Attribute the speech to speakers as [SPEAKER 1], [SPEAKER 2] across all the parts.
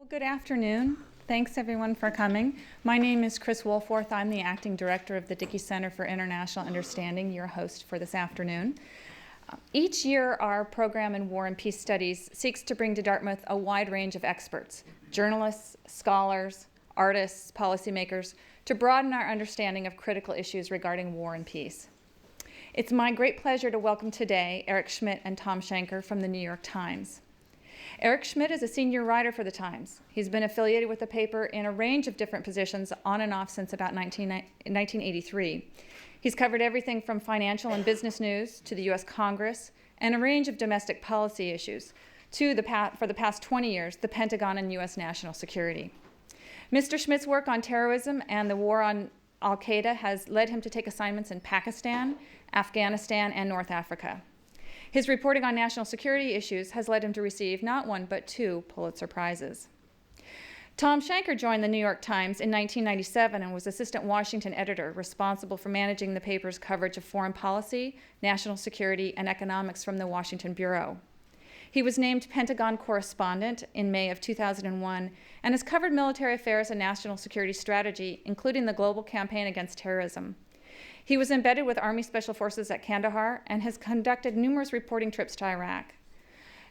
[SPEAKER 1] Well, good afternoon. Thanks everyone for coming. My name is Chris Wolforth. I'm the Acting Director of the Dickey Center for International Understanding, your host for this afternoon. Each year, our program in War and Peace Studies seeks to bring to Dartmouth a wide range of experts, journalists, scholars, artists, policymakers, to broaden our understanding of critical issues regarding war and peace. It's my great pleasure to welcome today Eric Schmitt and Thom Shanker from the New York Times. Eric Schmitt is a senior writer for the Times. He's been affiliated with the paper in a range of different positions on and off since about 1983. He's covered everything from financial and business news to the U.S. Congress and a range of domestic policy issues to, for the past 20 years, the Pentagon and U.S. national security. Mr. Schmitt's work on terrorism and the war on Al-Qaeda has led him to take assignments in Pakistan, Afghanistan, and North Africa. His reporting on national security issues has led him to receive not one but two Pulitzer Prizes. Thom Shanker joined the New York Times in 1997 and was assistant Washington editor responsible for managing the paper's coverage of foreign policy, national security, and economics from the Washington Bureau. He was named Pentagon correspondent in May of 2001 and has covered military affairs and national security strategy, including the global campaign against terrorism. He was embedded with Army Special Forces at Kandahar and has conducted numerous reporting trips to Iraq.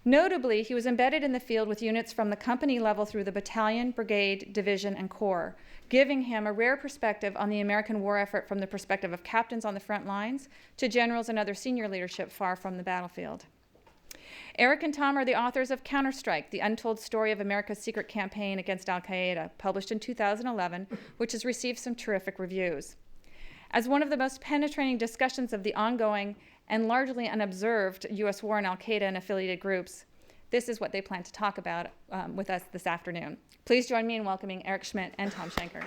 [SPEAKER 1] Notably, he was embedded in the field with units from the company level through the battalion, brigade, division, and corps, giving him a rare perspective on the American war effort from the perspective of captains on the front lines to generals and other senior leadership far from the battlefield. Eric and Thom are the authors of Counterstrike, the Untold Story of America's Secret Campaign Against Al-Qaeda, published in 2011, which has received some terrific reviews. As one of the most penetrating discussions of the ongoing and largely unobserved U.S. war on Al-Qaeda and affiliated groups, this is what they plan to talk about with us this afternoon. Please join me in welcoming Eric Schmitt and Thom Shanker.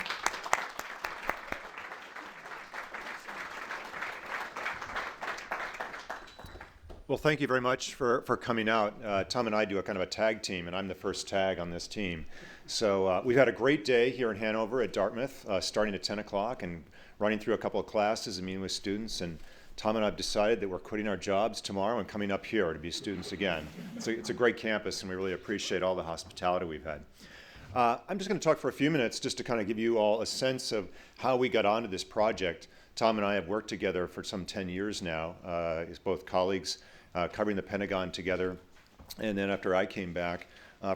[SPEAKER 2] Well, thank you very much for coming out. Thom and I do a kind of a tag team, and I'm the first tag on this team. So we've had a great day here in Hanover at Dartmouth, starting at 10 o'clock and running through a couple of classes and meeting with students. And Thom and I have decided that we're quitting our jobs tomorrow and coming up here to be students again. So it's a great campus, and we really appreciate all the hospitality we've had. I'm just going to talk for a few minutes just to kind of give you all a sense of how we got onto this project. Thom and I have worked together for some 10 years now as both colleagues covering the Pentagon together. And then after I came back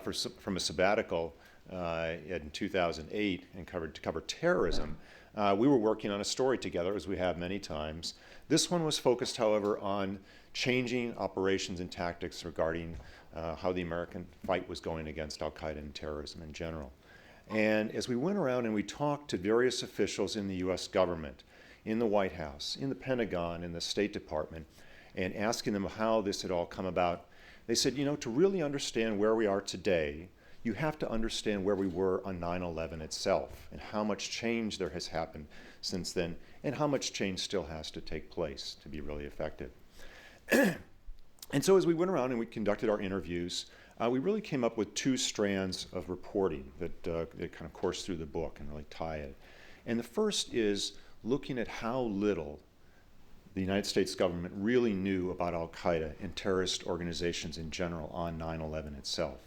[SPEAKER 2] from a sabbatical in 2008 and to cover terrorism, we were working on a story together, as we have many times. This one was focused, however, on changing operations and tactics regarding how the American fight was going against Al-Qaeda and terrorism in general. And as we went around and we talked to various officials in the U.S. government, in the White House, in the Pentagon, in the State Department, and asking them how this had all come about, they said, you know, to really understand where we are today, you have to understand where we were on 9/11 itself and how much change there has happened since then and how much change still has to take place to be really effective. And so as we went around and we conducted our interviews, we really came up with two strands of reporting that kind of course through the book and really tie it. And the first is looking at how little the United States government really knew about Al-Qaeda and terrorist organizations in general on 9/11 itself.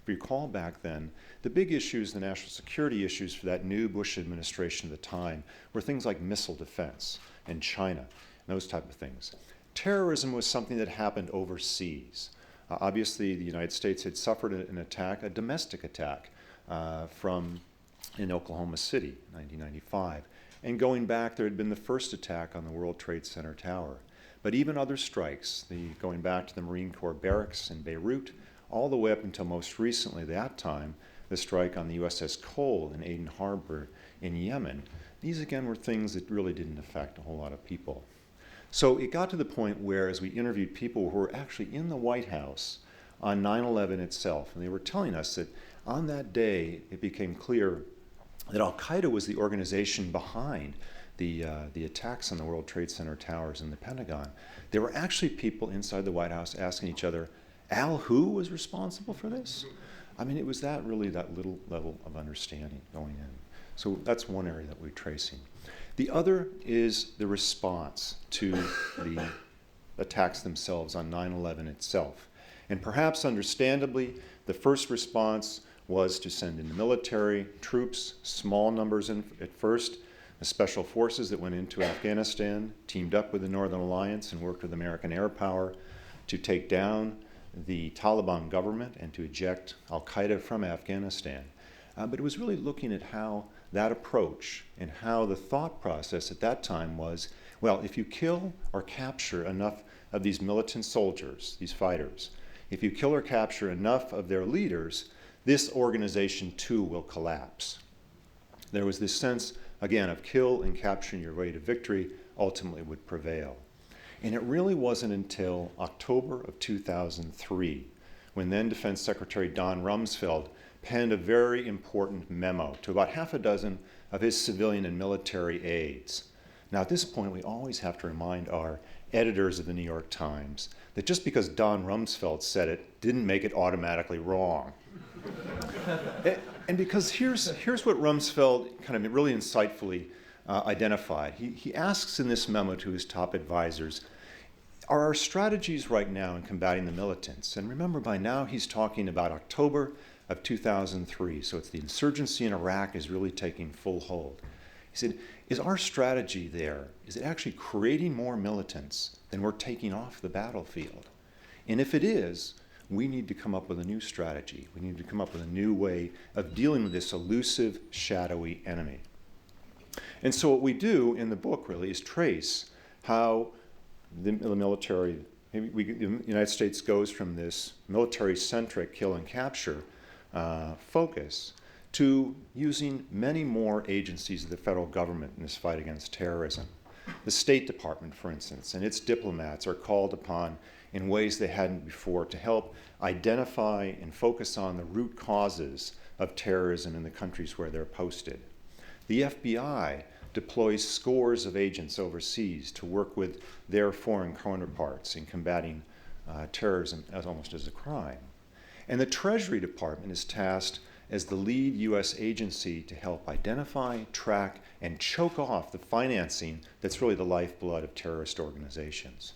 [SPEAKER 2] If you recall back then, the big issues, the national security issues for that new Bush administration at the time were things like missile defense and China, and those type of things. Terrorism was something that happened overseas. Obviously, the United States had suffered an attack, a domestic attack, in Oklahoma City, 1995. And going back, there had been the first attack on the World Trade Center tower. But even other strikes, going back to the Marine Corps barracks in Beirut, all the way up until most recently, that time, the strike on the USS Cole in Aden Harbor in Yemen, these again were things that really didn't affect a whole lot of people. So it got to the point where, as we interviewed people who were actually in the White House on 9/11 itself, and they were telling us that on that day, it became clear that Al-Qaeda was the organization behind the attacks on the World Trade Center towers and the Pentagon. There were actually people inside the White House asking each other, Al who was responsible for this? I mean, it was that little level of understanding going in. So that's one area that we're tracing. The other is the response to the attacks themselves on 9/11 itself. And perhaps understandably, the first response was to send in the military, troops, small numbers at first. The special forces that went into Afghanistan teamed up with the Northern Alliance and worked with American air power to take down the Taliban government and to eject Al-Qaeda from Afghanistan. But it was really looking at how that approach and how the thought process at that time was, well, if you kill or capture enough of these militant soldiers, these fighters, if you kill or capture enough of their leaders, this organization too will collapse. There was this sense, again, of kill and capturing your way to victory ultimately would prevail. And it really wasn't until October of 2003 when then Defense Secretary Don Rumsfeld penned a very important memo to about half a dozen of his civilian and military aides. Now at this point, we always have to remind our editors of the New York Times that just because Don Rumsfeld said it didn't make it automatically wrong. And because here's what Rumsfeld kind of really insightfully identified. He asks in this memo to his top advisors, are our strategies right now in combating the militants? And remember, by now he's talking about October of 2003, so it's the insurgency in Iraq is really taking full hold. He said, is our strategy there, is it actually creating more militants than we're taking off the battlefield? And if it is, we need to come up with a new strategy. We need to come up with a new way of dealing with this elusive, shadowy enemy. And so what we do in the book really is trace how the military, the United States goes from this military-centric kill and capture focus to using many more agencies of the federal government in this fight against terrorism. The State Department, for instance, and its diplomats are called upon in ways they hadn't before to help identify and focus on the root causes of terrorism in the countries where they're posted. The FBI deploys scores of agents overseas to work with their foreign counterparts in combating terrorism almost as a crime. And the Treasury Department is tasked as the lead U.S. agency to help identify, track, and choke off the financing that's really the lifeblood of terrorist organizations.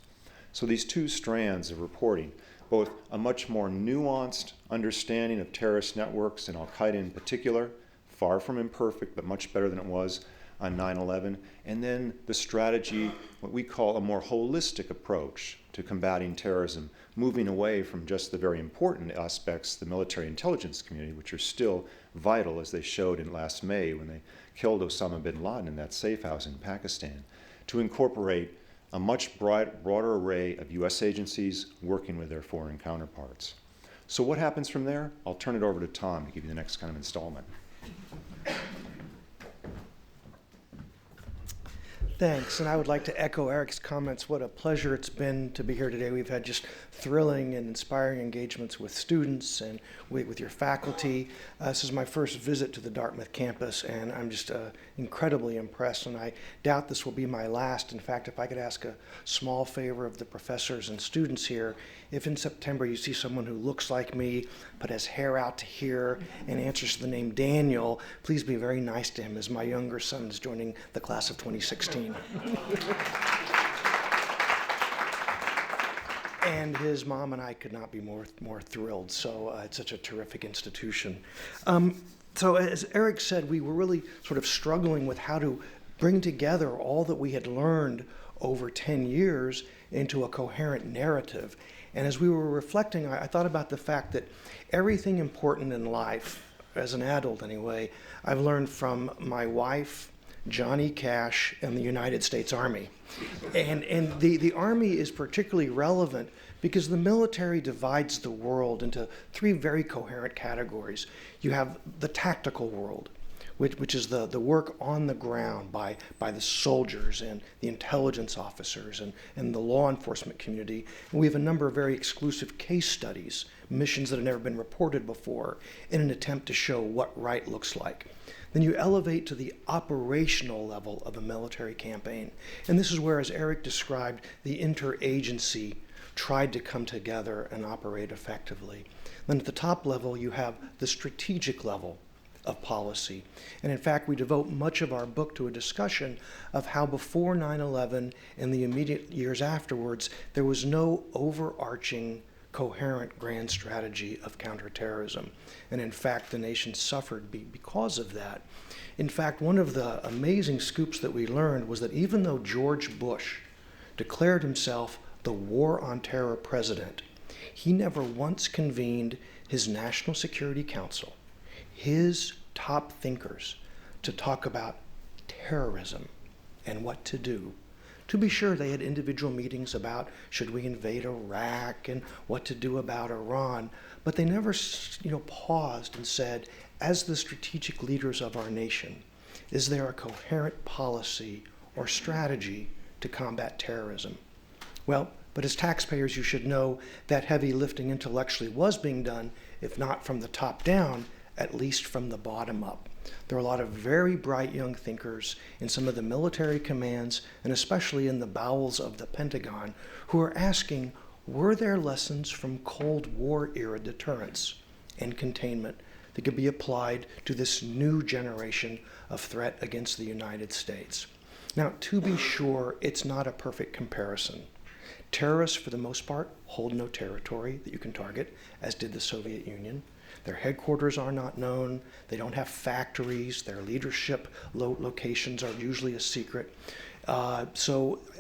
[SPEAKER 2] So these two strands of reporting, both a much more nuanced understanding of terrorist networks and Al-Qaeda in particular, far from imperfect, but much better than it was on 9/11, and then the strategy, what we call a more holistic approach to combating terrorism, moving away from just the very important aspects, the military intelligence community, which are still vital, as they showed in last May when they killed Osama bin Laden in that safe house in Pakistan, to incorporate a much broader array of U.S. agencies working with their foreign counterparts. So what happens from there? I'll turn it over to Thom to give you the next kind of installment.
[SPEAKER 3] Thanks, and I would like to echo Eric's comments. What a pleasure it's been to be here today. We've had just thrilling and inspiring engagements with students and with your faculty. This is my first visit to the Dartmouth campus, and I'm just incredibly impressed, and I doubt this will be my last. In fact, if I could ask a small favor of the professors and students here, if in September you see someone who looks like me but has hair out to here and answers to the name Daniel, please be very nice to him, as my younger son is joining the class of 2016. And his mom and I could not be more thrilled. So it's such a terrific institution. So as Eric said, we were really sort of struggling with how to bring together all that we had learned over 10 years into a coherent narrative. And as we were reflecting, I thought about the fact that everything important in life, as an adult anyway, I've learned from my wife, Johnny Cash, and the United States Army. And the Army is particularly relevant because the military divides the world into three very coherent categories. You have the tactical world, which is the work on the ground by the soldiers and the intelligence officers and the law enforcement community. And we have a number of very exclusive case studies, missions that have never been reported before, in an attempt to show what right looks like. Then you elevate to the operational level of a military campaign. And this is where, as Eric described, the interagency tried to come together and operate effectively. Then at the top level, you have the strategic level of policy. And in fact, we devote much of our book to a discussion of how before 9/11 and the immediate years afterwards, there was no overarching coherent grand strategy of counterterrorism. And in fact, the nation suffered because of that. In fact, one of the amazing scoops that we learned was that even though George Bush declared himself the war on terror president, he never once convened his National Security Council, his top thinkers, to talk about terrorism and what to do. To be sure, they had individual meetings about should we invade Iraq and what to do about Iran, but they never, paused and said, as the strategic leaders of our nation, is there a coherent policy or strategy to combat terrorism? Well, but as taxpayers, you should know that heavy lifting intellectually was being done, if not from the top down, at least from the bottom up. There are a lot of very bright young thinkers in some of the military commands, and especially in the bowels of the Pentagon, who are asking, were there lessons from Cold War era deterrence and containment that could be applied to this new generation of threat against the United States? Now, to be sure, it's not a perfect comparison. Terrorists, for the most part, hold no territory that you can target, as did the Soviet Union. Their headquarters are not known. They don't have factories. Their leadership locations are usually a secret.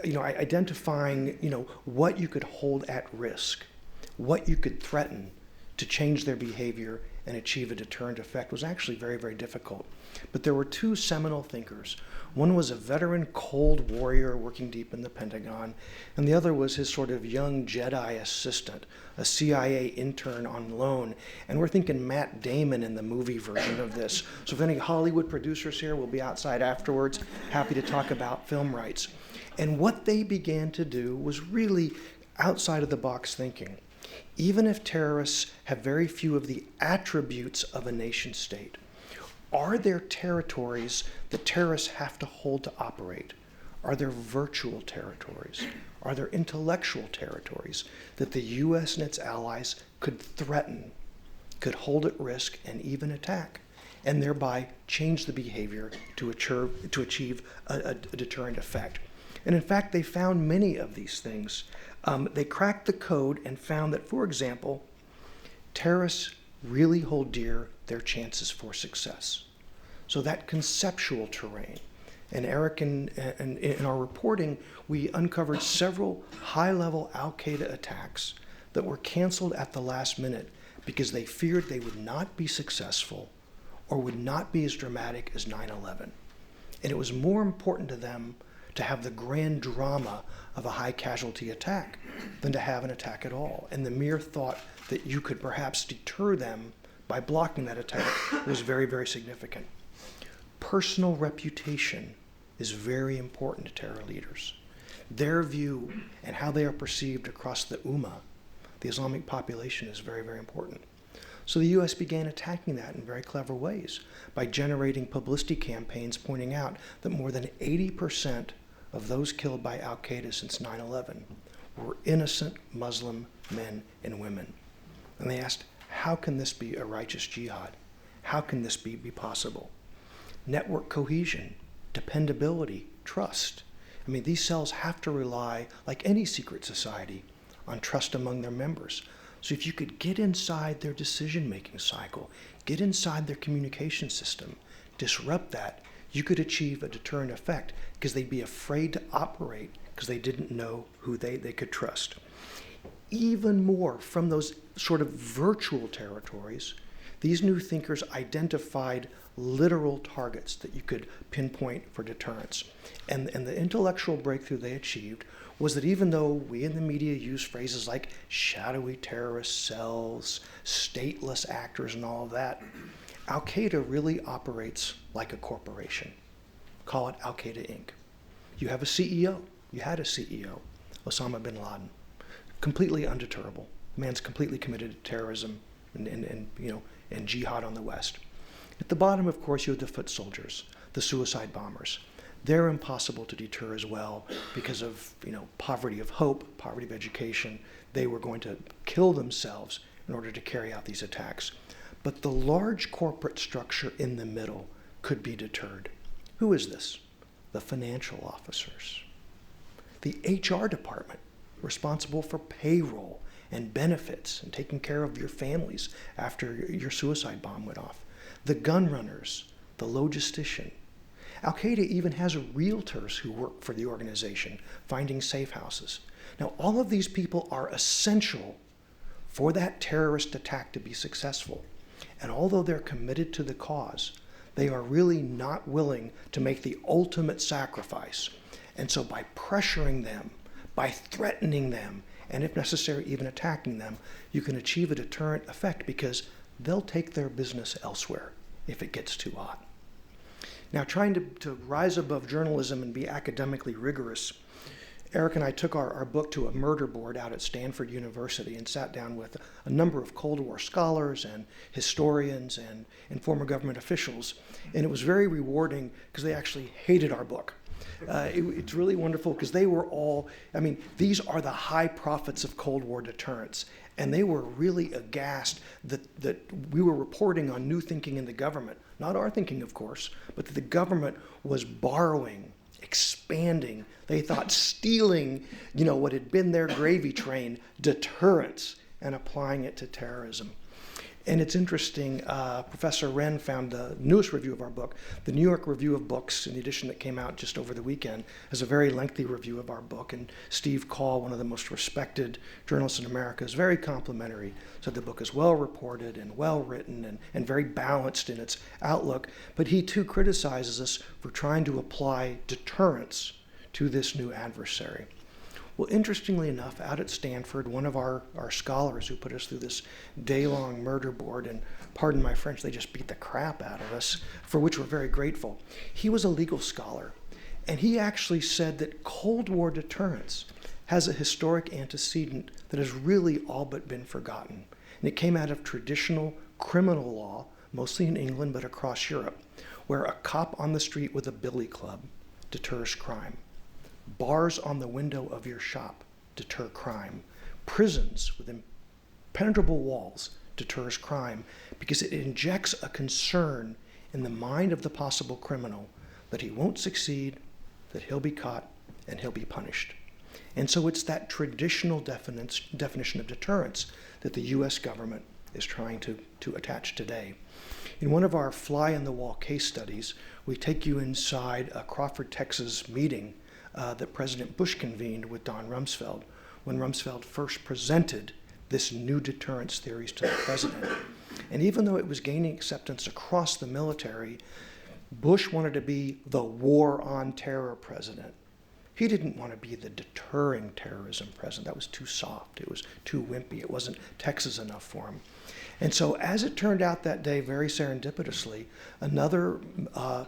[SPEAKER 3] Identifying, what you could hold at risk, what you could threaten to change their behavior and achieve a deterrent effect was actually very, very difficult. But there were two seminal thinkers. One was a veteran Cold Warrior working deep in the Pentagon, and the other was his sort of young Jedi assistant, a CIA intern on loan. And we're thinking Matt Damon in the movie version of this. So if any Hollywood producers here, will be outside afterwards, happy to talk about film rights. And what they began to do was really outside of the box thinking. Even if terrorists have very few of the attributes of a nation state, are there territories that terrorists have to hold to operate? Are there virtual territories? Are there intellectual territories that the U.S. and its allies could threaten, could hold at risk, and even attack, and thereby change the behavior to achieve a deterrent effect? And in fact, they found many of these things. They cracked the code and found that, for example, terrorists really hold dear their chances for success. So that conceptual terrain, and Eric and in our reporting, we uncovered several high-level Al-Qaeda attacks that were canceled at the last minute because they feared they would not be successful or would not be as dramatic as 9/11. And it was more important to them to have the grand drama of a high casualty attack than to have an attack at all. And the mere thought that you could perhaps deter them by blocking that attack was very, very significant. Personal reputation is very important to terror leaders. Their view and how they are perceived across the Ummah, the Islamic population, is very, very important. So the U.S. began attacking that in very clever ways by generating publicity campaigns pointing out that more than 80% of those killed by Al-Qaeda since 9/11 were innocent Muslim men and women. And they asked, how can this be a righteous jihad? How can this be possible? Network cohesion, dependability, trust. I mean, these cells have to rely, like any secret society, on trust among their members. So if you could get inside their decision-making cycle, get inside their communication system, disrupt that, you could achieve a deterrent effect because they'd be afraid to operate because they didn't know who they could trust. Even more from those sort of virtual territories, these new thinkers identified literal targets that you could pinpoint for deterrence. And the intellectual breakthrough they achieved was that even though we in the media use phrases like shadowy terrorist cells, stateless actors, and all of that, Al-Qaeda really operates like a corporation. Call it Al-Qaeda Inc. You have a CEO. You had a CEO, Osama bin Laden. Completely undeterrable. The man's completely committed to terrorism and jihad on the West. At the bottom, of course, you have the foot soldiers, the suicide bombers. They're impossible to deter as well because of poverty of hope, poverty of education. They were going to kill themselves in order to carry out these attacks. But the large corporate structure in the middle could be deterred. Who is this? The financial officers. The HR department, responsible for payroll and benefits and taking care of your families after your suicide bomb went off. The gun runners, the logistician. Al-Qaeda even has realtors who work for the organization, finding safe houses. Now, all of these people are essential for that terrorist attack to be successful. And although they're committed to the cause, they are really not willing to make the ultimate sacrifice. And so by pressuring them, by threatening them, and if necessary, even attacking them, you can achieve a deterrent effect because they'll take their business elsewhere if it gets too hot. Now, trying to rise above journalism and be academically rigorous, Eric and I took our book to a murder board out at Stanford University and sat down with a number of Cold War scholars and historians and former government officials. And it was very rewarding because they actually hated our book. It's really wonderful because they were all, these are the high prophets of Cold War deterrence. And they were really aghast that we were reporting on new thinking in the government. Not our thinking, of course, but that the government was borrowing, expanding, they thought stealing, what had been their gravy train, deterrence, and applying it to terrorism. And it's interesting, Professor Wren found the newest review of our book. The New York Review of Books, in the edition that came out just over the weekend, has a very lengthy review of our book. And Steve Call, one of the most respected journalists in America, is very complimentary. Said the book is well reported and well written and very balanced in its outlook. But he too criticizes us for trying to apply deterrence to this new adversary. Well, interestingly enough, out at Stanford, one of our scholars who put us through this day-long murder board, and pardon my French, they just beat the crap out of us, for which we're very grateful. He was a legal scholar, and he actually said that Cold War deterrence has a historic antecedent that has really all but been forgotten. And it came out of traditional criminal law, mostly in England, but across Europe, where a cop on the street with a billy club deters crime. Bars on the window of your shop deter crime. Prisons with impenetrable walls deters crime because it injects a concern in the mind of the possible criminal that he won't succeed, that he'll be caught, and he'll be punished. And so it's that traditional definition of deterrence that the U.S. government is trying to attach today. In one of our fly-in-the-wall case studies, we take you inside a Crawford, Texas meeting that President Bush convened with Don Rumsfeld when Rumsfeld first presented this new deterrence theories to the president. And even though it was gaining acceptance across the military, Bush wanted to be the war on terror president. He didn't want to be the deterring terrorism president. That was too soft. It was too wimpy. It wasn't Texas enough for him. And so as it turned out that day, very serendipitously, another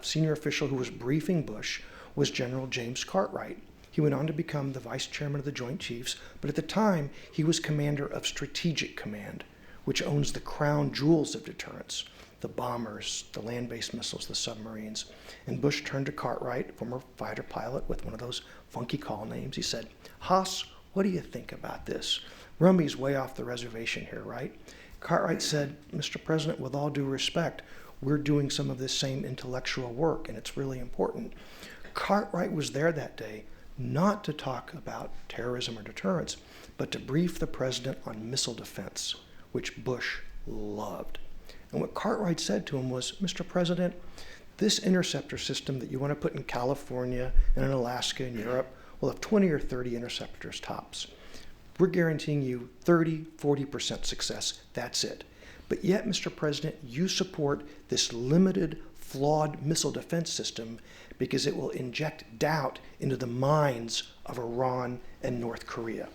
[SPEAKER 3] senior official who was briefing Bush was General James Cartwright. He went on to become the vice chairman of the Joint Chiefs, but at the time, he was commander of Strategic Command, which owns the crown jewels of deterrence, the bombers, the land-based missiles, the submarines. And Bush turned to Cartwright, former fighter pilot with one of those funky call names. He said, "Haas, what do you think about this? Rummy's way off the reservation here, right?" Cartwright said, "Mr. President, with all due respect, we're doing some of this same intellectual work, and it's really important." Cartwright was there that day not to talk about terrorism or deterrence, but to brief the president on missile defense, which Bush loved. And what Cartwright said to him was, "Mr. President, this interceptor system that you want to put in California and in Alaska and Europe will have 20 or 30 interceptors tops. We're guaranteeing you 30, 40% success. That's it. But yet, Mr. President, you support this limited, flawed missile defense system because it will inject doubt into the minds of Iran and North Korea.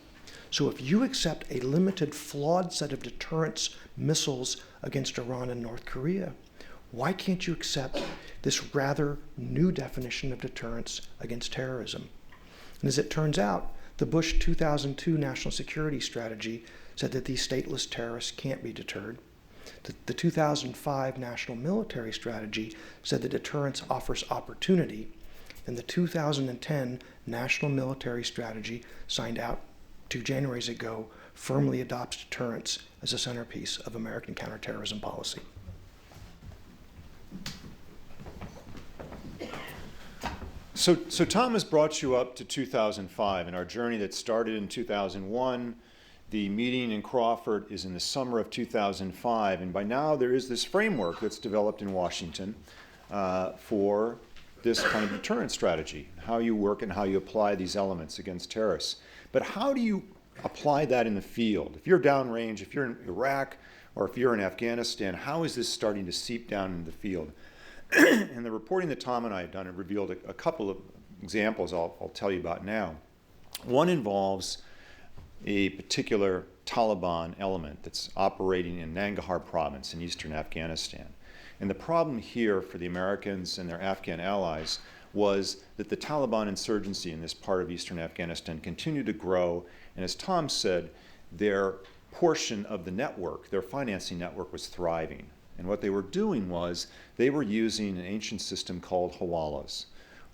[SPEAKER 3] So if you accept a limited, flawed set of deterrence missiles against Iran and North Korea, why can't you accept this rather new definition of deterrence against terrorism?" And as it turns out, the Bush 2002 National Security Strategy said that these stateless terrorists can't be deterred. The 2005 National Military Strategy said that deterrence offers opportunity, and the 2010 National Military Strategy, signed out 2 Januaries ago, firmly adopts deterrence as a centerpiece of American counterterrorism policy.
[SPEAKER 2] So Thom has brought you up to 2005 and our journey that started in 2001 The meeting in Crawford is in the summer of 2005, and by now there is this framework that's developed in Washington for this kind of deterrent strategy, how you work and how you apply these elements against terrorists. But how do you apply that in the field? If you're downrange, if you're in Iraq, or if you're in Afghanistan, how is this starting to seep down into the field? And the reporting that Thom and I have done have revealed a couple of examples I'll tell you about now. One involves a particular Taliban element that's operating in Nangarhar province in eastern Afghanistan. And the problem here for the Americans and their Afghan allies was that the Taliban insurgency in this part of eastern Afghanistan continued to grow, and as Thom said, their portion of the network, their financing network, was thriving. And what they were doing was they were using an ancient system called hawalas.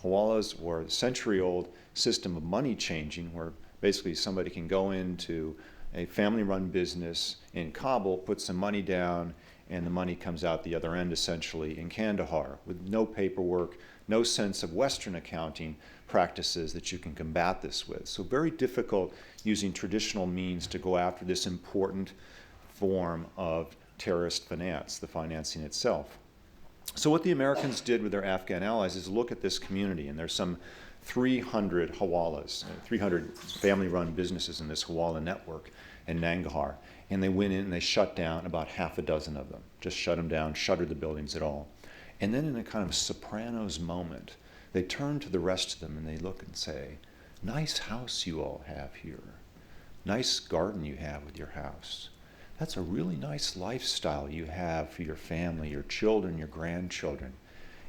[SPEAKER 2] Hawalas were a century-old system of money changing where basically somebody can go into a family-run business in Kabul, put some money down, and the money comes out the other end essentially in Kandahar with no paperwork, no sense of Western accounting practices that you can combat this with. So very difficult using traditional means to go after this important form of terrorist finance, the financing itself. So what the Americans did with their Afghan allies is look at this community, and there's some 300 hawalas, 300 family-run businesses in this hawala network in Nangarhar, and they went in and they shut down about half a dozen of them, just shut them down, shuttered the buildings at all. And then in a kind of Sopranos moment, they turn to the rest of them and they look and say, "Nice house you all have here. Nice garden you have with your house. That's a really nice lifestyle you have for your family, your children, your grandchildren.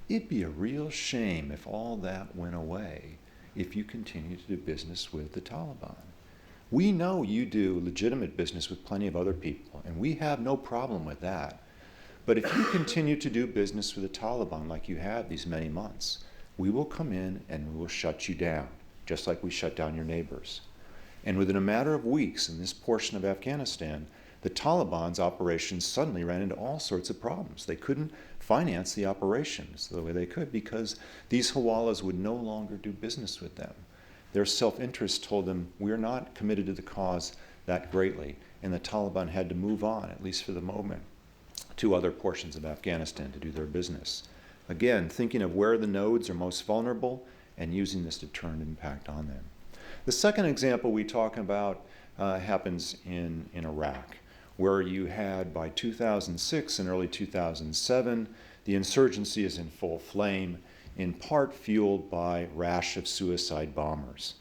[SPEAKER 2] It'd be a real shame if all that went away if you continue to do business with the Taliban. We know you do legitimate business with plenty of other people, and we have no problem with that. But if you continue to do business with the Taliban like you have these many months, we will come in and we will shut you down, just like we shut down your neighbors." And within a matter of weeks in this portion of Afghanistan, the Taliban's operations suddenly ran into all sorts of problems. They couldn't finance the operations the way they could because these hawalas would no longer do business with them. Their self-interest told them, we're not committed to the cause that greatly, and the Taliban had to move on, at least for the moment, to other portions of Afghanistan to do their business. Again, thinking of where the nodes are most vulnerable and using this deterrent impact on them. The second example we talk about happens in Iraq, where you had by 2006 and early 2007, the insurgency is in full flame, in part fueled by rash of suicide bombers.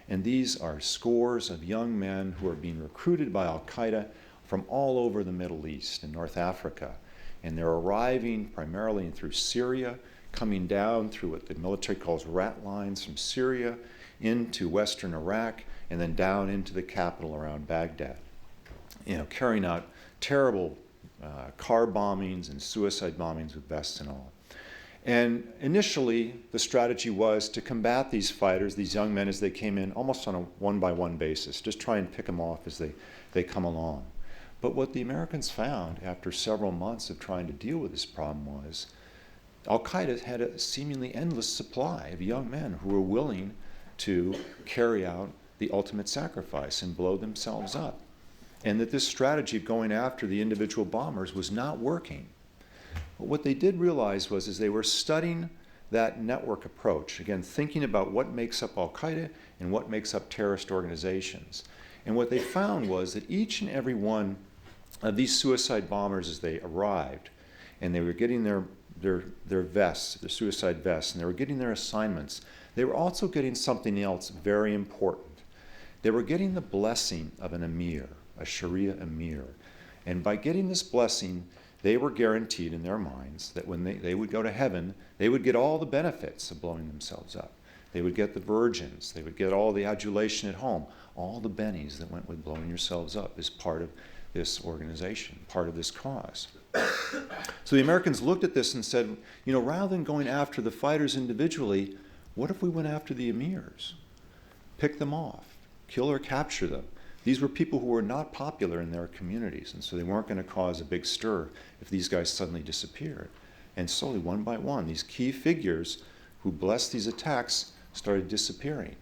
[SPEAKER 2] And these are scores of young men who are being recruited by Al-Qaeda from all over the Middle East and North Africa. And they're arriving primarily through Syria, coming down through what the military calls rat lines from Syria into western Iraq, and then down into the capital around Baghdad. Carrying out terrible car bombings and suicide bombings with vests and all. And initially, the strategy was to combat these fighters, these young men, as they came in, almost on a one-by-one basis, just try and pick them off as they come along. But what the Americans found after several months of trying to deal with this problem was Al-Qaeda had a seemingly endless supply of young men who were willing to carry out the ultimate sacrifice and blow themselves up. And that this strategy of going after the individual bombers was not working. But what they did realize was as they were studying that network approach, again, thinking about what makes up Al-Qaeda and what makes up terrorist organizations. And what they found was that each and every one of these suicide bombers as they arrived, and they were getting their vests, their suicide vests, and they were getting their assignments, they were also getting something else very important. They were getting the blessing of an emir, a Sharia emir. And by getting this blessing, they were guaranteed in their minds that when they would go to heaven, they would get all the benefits of blowing themselves up. They would get the virgins. They would get all the adulation at home, all the bennies that went with blowing yourselves up as part of this organization, part of this cause. So the Americans looked at this and said, rather than going after the fighters individually, what if we went after the emirs? Pick them off, kill or capture them. These were people who were not popular in their communities, and so they weren't going to cause a big stir if these guys suddenly disappeared. And slowly, one by one, these key figures who blessed these attacks started disappearing.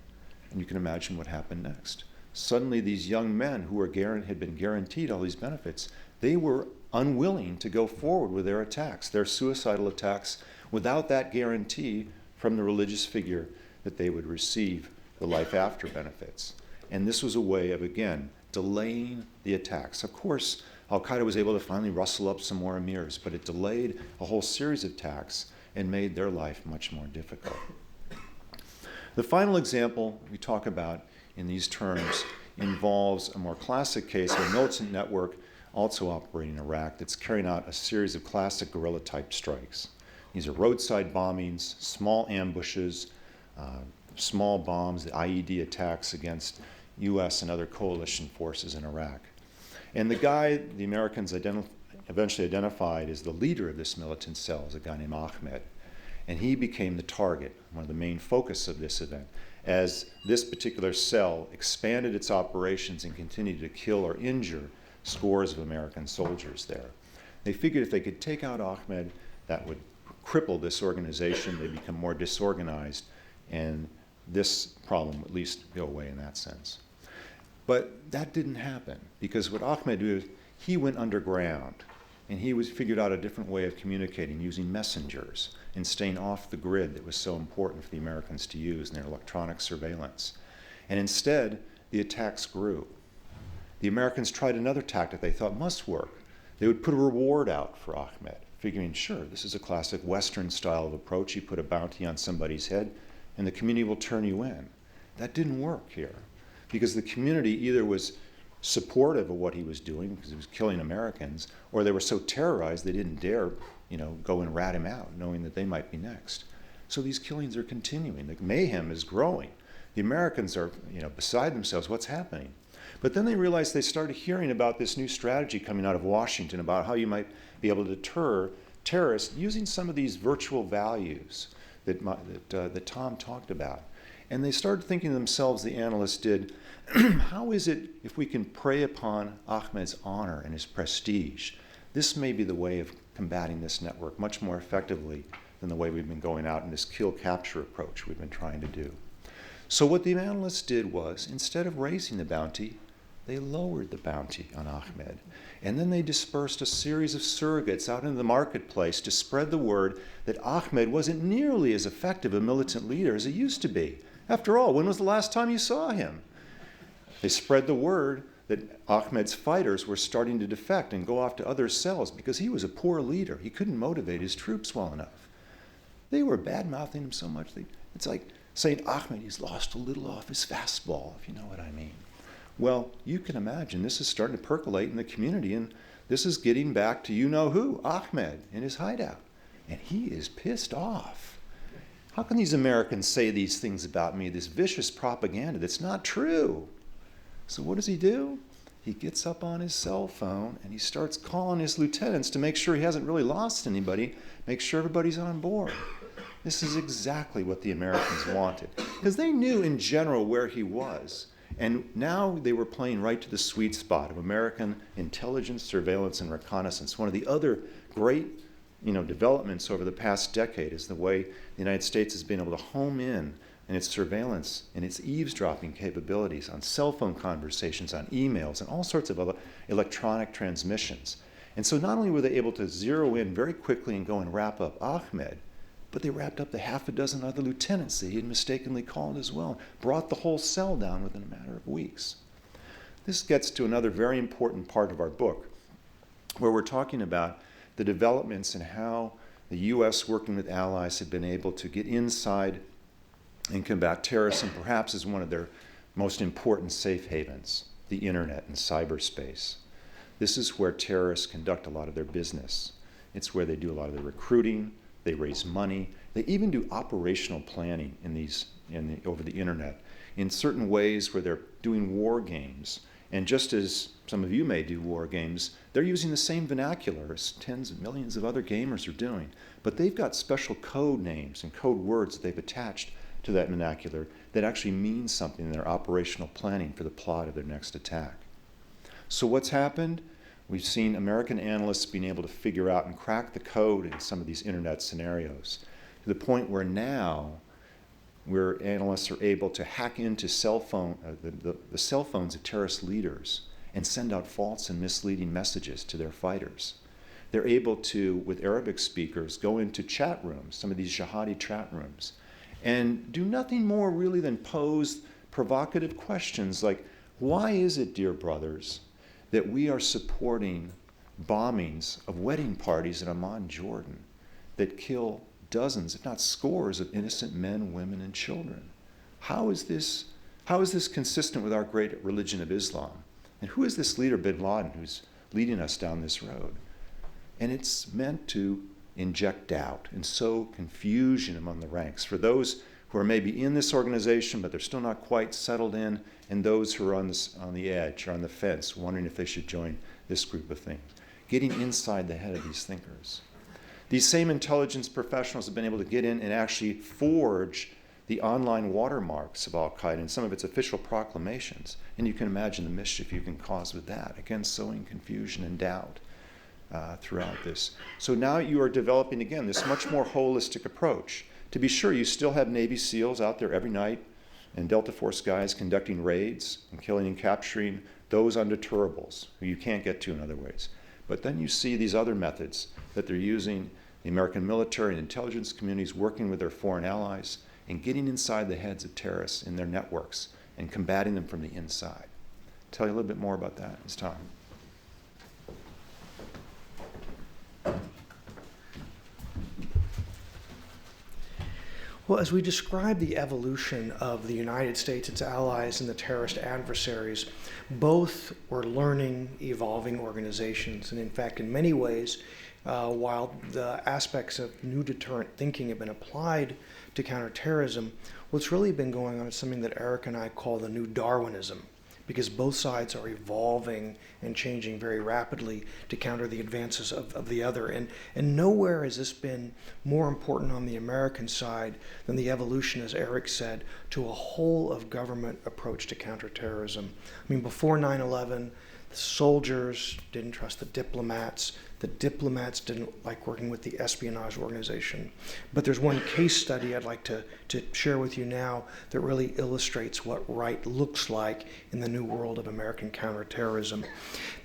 [SPEAKER 2] And you can imagine what happened next. suddenly these young men who had been guaranteed all these benefits, they were unwilling to go forward with their attacks, their suicidal attacks, without that guarantee from the religious figure that they would receive the life after benefits. And this was a way of, again, delaying the attacks. Of course, Al-Qaeda was able to finally rustle up some more emirs, but it delayed a whole series of attacks and made their life much more difficult. The final example we talk about in these terms involves a more classic case of a militant network also operating in Iraq that's carrying out a series of classic guerrilla-type strikes. These are roadside bombings, small ambushes, small bombs, the IED attacks against U.S. and other coalition forces in Iraq. And the guy the Americans eventually identified as the leader of this militant cell is a guy named Ahmed. And he became the target, one of the main focus of this event, as this particular cell expanded its operations and continued to kill or injure scores of American soldiers there. They figured if they could take out Ahmed, that would cripple this organization. They'd become more disorganized, and this problem would at least go away in that sense. But that didn't happen, because what Ahmed did, he went underground, and he figured out a different way of communicating using messengers and staying off the grid that was so important for the Americans to use in their electronic surveillance. And instead, the attacks grew. The Americans tried another tactic they thought must work. They would put a reward out for Ahmed, figuring, sure, this is a classic Western style of approach. You put a bounty on somebody's head, and the community will turn you in. That didn't work here, because the community either was supportive of what he was doing, because he was killing Americans, or they were so terrorized they didn't dare, go and rat him out, knowing that they might be next. So these killings are continuing. The mayhem is growing. The Americans are, beside themselves. What's happening? But then they realized they started hearing about this new strategy coming out of Washington about how you might be able to deter terrorists using some of these virtual values that Thom talked about. And they started thinking to themselves, the analysts did, how is it if we can prey upon Ahmed's honor and his prestige? This may be the way of combating this network much more effectively than the way we've been going out in this kill-capture approach we've been trying to do. So what the analysts did was, instead of raising the bounty, they lowered the bounty on Ahmed. And then they dispersed a series of surrogates out into the marketplace to spread the word that Ahmed wasn't nearly as effective a militant leader as he used to be. After all, when was the last time you saw him? They spread the word that Ahmed's fighters were starting to defect and go off to other cells because he was a poor leader. He couldn't motivate his troops well enough. They were bad-mouthing him so much. It's like saying, Ahmed, he's lost a little off his fastball, if you know what I mean. Well, you can imagine this is starting to percolate in the community, and this is getting back to you-know-who, Ahmed, in his hideout. And he is pissed off. How can these Americans say these things about me, this vicious propaganda that's not true? So what does he do? He gets up on his cell phone and he starts calling his lieutenants to make sure he hasn't really lost anybody, make sure everybody's on board. This is exactly what the Americans wanted, because they knew in general where he was. And now they were playing right to the sweet spot of American intelligence, surveillance, and reconnaissance. One of the other great developments over the past decade is the way the United States has been able to home in its surveillance and its eavesdropping capabilities on cell phone conversations, on emails, and all sorts of other electronic transmissions. And so not only were they able to zero in very quickly and go and wrap up Ahmed, but they wrapped up the half a dozen other lieutenants that he had mistakenly called as well, brought the whole cell down within a matter of weeks. This gets to another very important part of our book, where we're talking about the developments and how the U.S. working with allies have been able to get inside and combat terrorism, perhaps as one of their most important safe havens, the internet and cyberspace. This is where terrorists conduct a lot of their business. It's where they do a lot of their recruiting, they raise money, they even do operational planning over the internet in certain ways where they're doing war games. And just as some of you may do war games, they're using the same vernacular as tens of millions of other gamers are doing. But they've got special code names and code words that they've attached to that vernacular that actually means something in their operational planning for the plot of their next attack. So what's happened? We've seen American analysts being able to figure out and crack the code in some of these internet scenarios to the point where now where analysts are able to hack into the cell phones of terrorist leaders and send out false and misleading messages to their fighters. They're able to, with Arabic speakers, go into chat rooms, some of these jihadi chat rooms, and do nothing more really than pose provocative questions like, why is it, dear brothers, that we are supporting bombings of wedding parties in Amman, Jordan, that kill dozens, if not scores, of innocent men, women, and children? How is this consistent with our great religion of Islam? And who is this leader, bin Laden, who's leading us down this road? And it's meant to inject doubt and sow confusion among the ranks for those who are maybe in this organization, but they're still not quite settled in, and those who are on the edge or on the fence, wondering if they should join this group of things. Getting inside the head of these thinkers. These same intelligence professionals have been able to get in and actually forge the online watermarks of Al-Qaeda and some of its official proclamations. And you can imagine the mischief you can cause with that, again, sowing confusion and doubt throughout this. So now you are developing, again, this much more holistic approach. To be sure, you still have Navy SEALs out there every night and Delta Force guys conducting raids and killing and capturing those undeterrables who you can't get to in other ways. But then you see these other methods that they're using, the American military and intelligence communities working with their foreign allies and getting inside the heads of terrorists in their networks and combating them from the inside. Tell you a little bit more about that. It's time.
[SPEAKER 3] Well, as we describe the evolution of the United States, its allies, and the terrorist adversaries, both were learning, evolving organizations. And in fact, in many ways, while the aspects of new deterrent thinking have been applied to counterterrorism, what's really been going on is something that Eric and I call the new Darwinism, because both sides are evolving and changing very rapidly to counter the advances of the other. And nowhere has this been more important on the American side than the evolution, as Eric said, to a whole of government approach to counterterrorism. I mean, before 9/11, the soldiers didn't trust the diplomats. The diplomats didn't like working with the espionage organization. But there's one case study I'd like to share with you now that really illustrates what right looks like in the new world of American counterterrorism.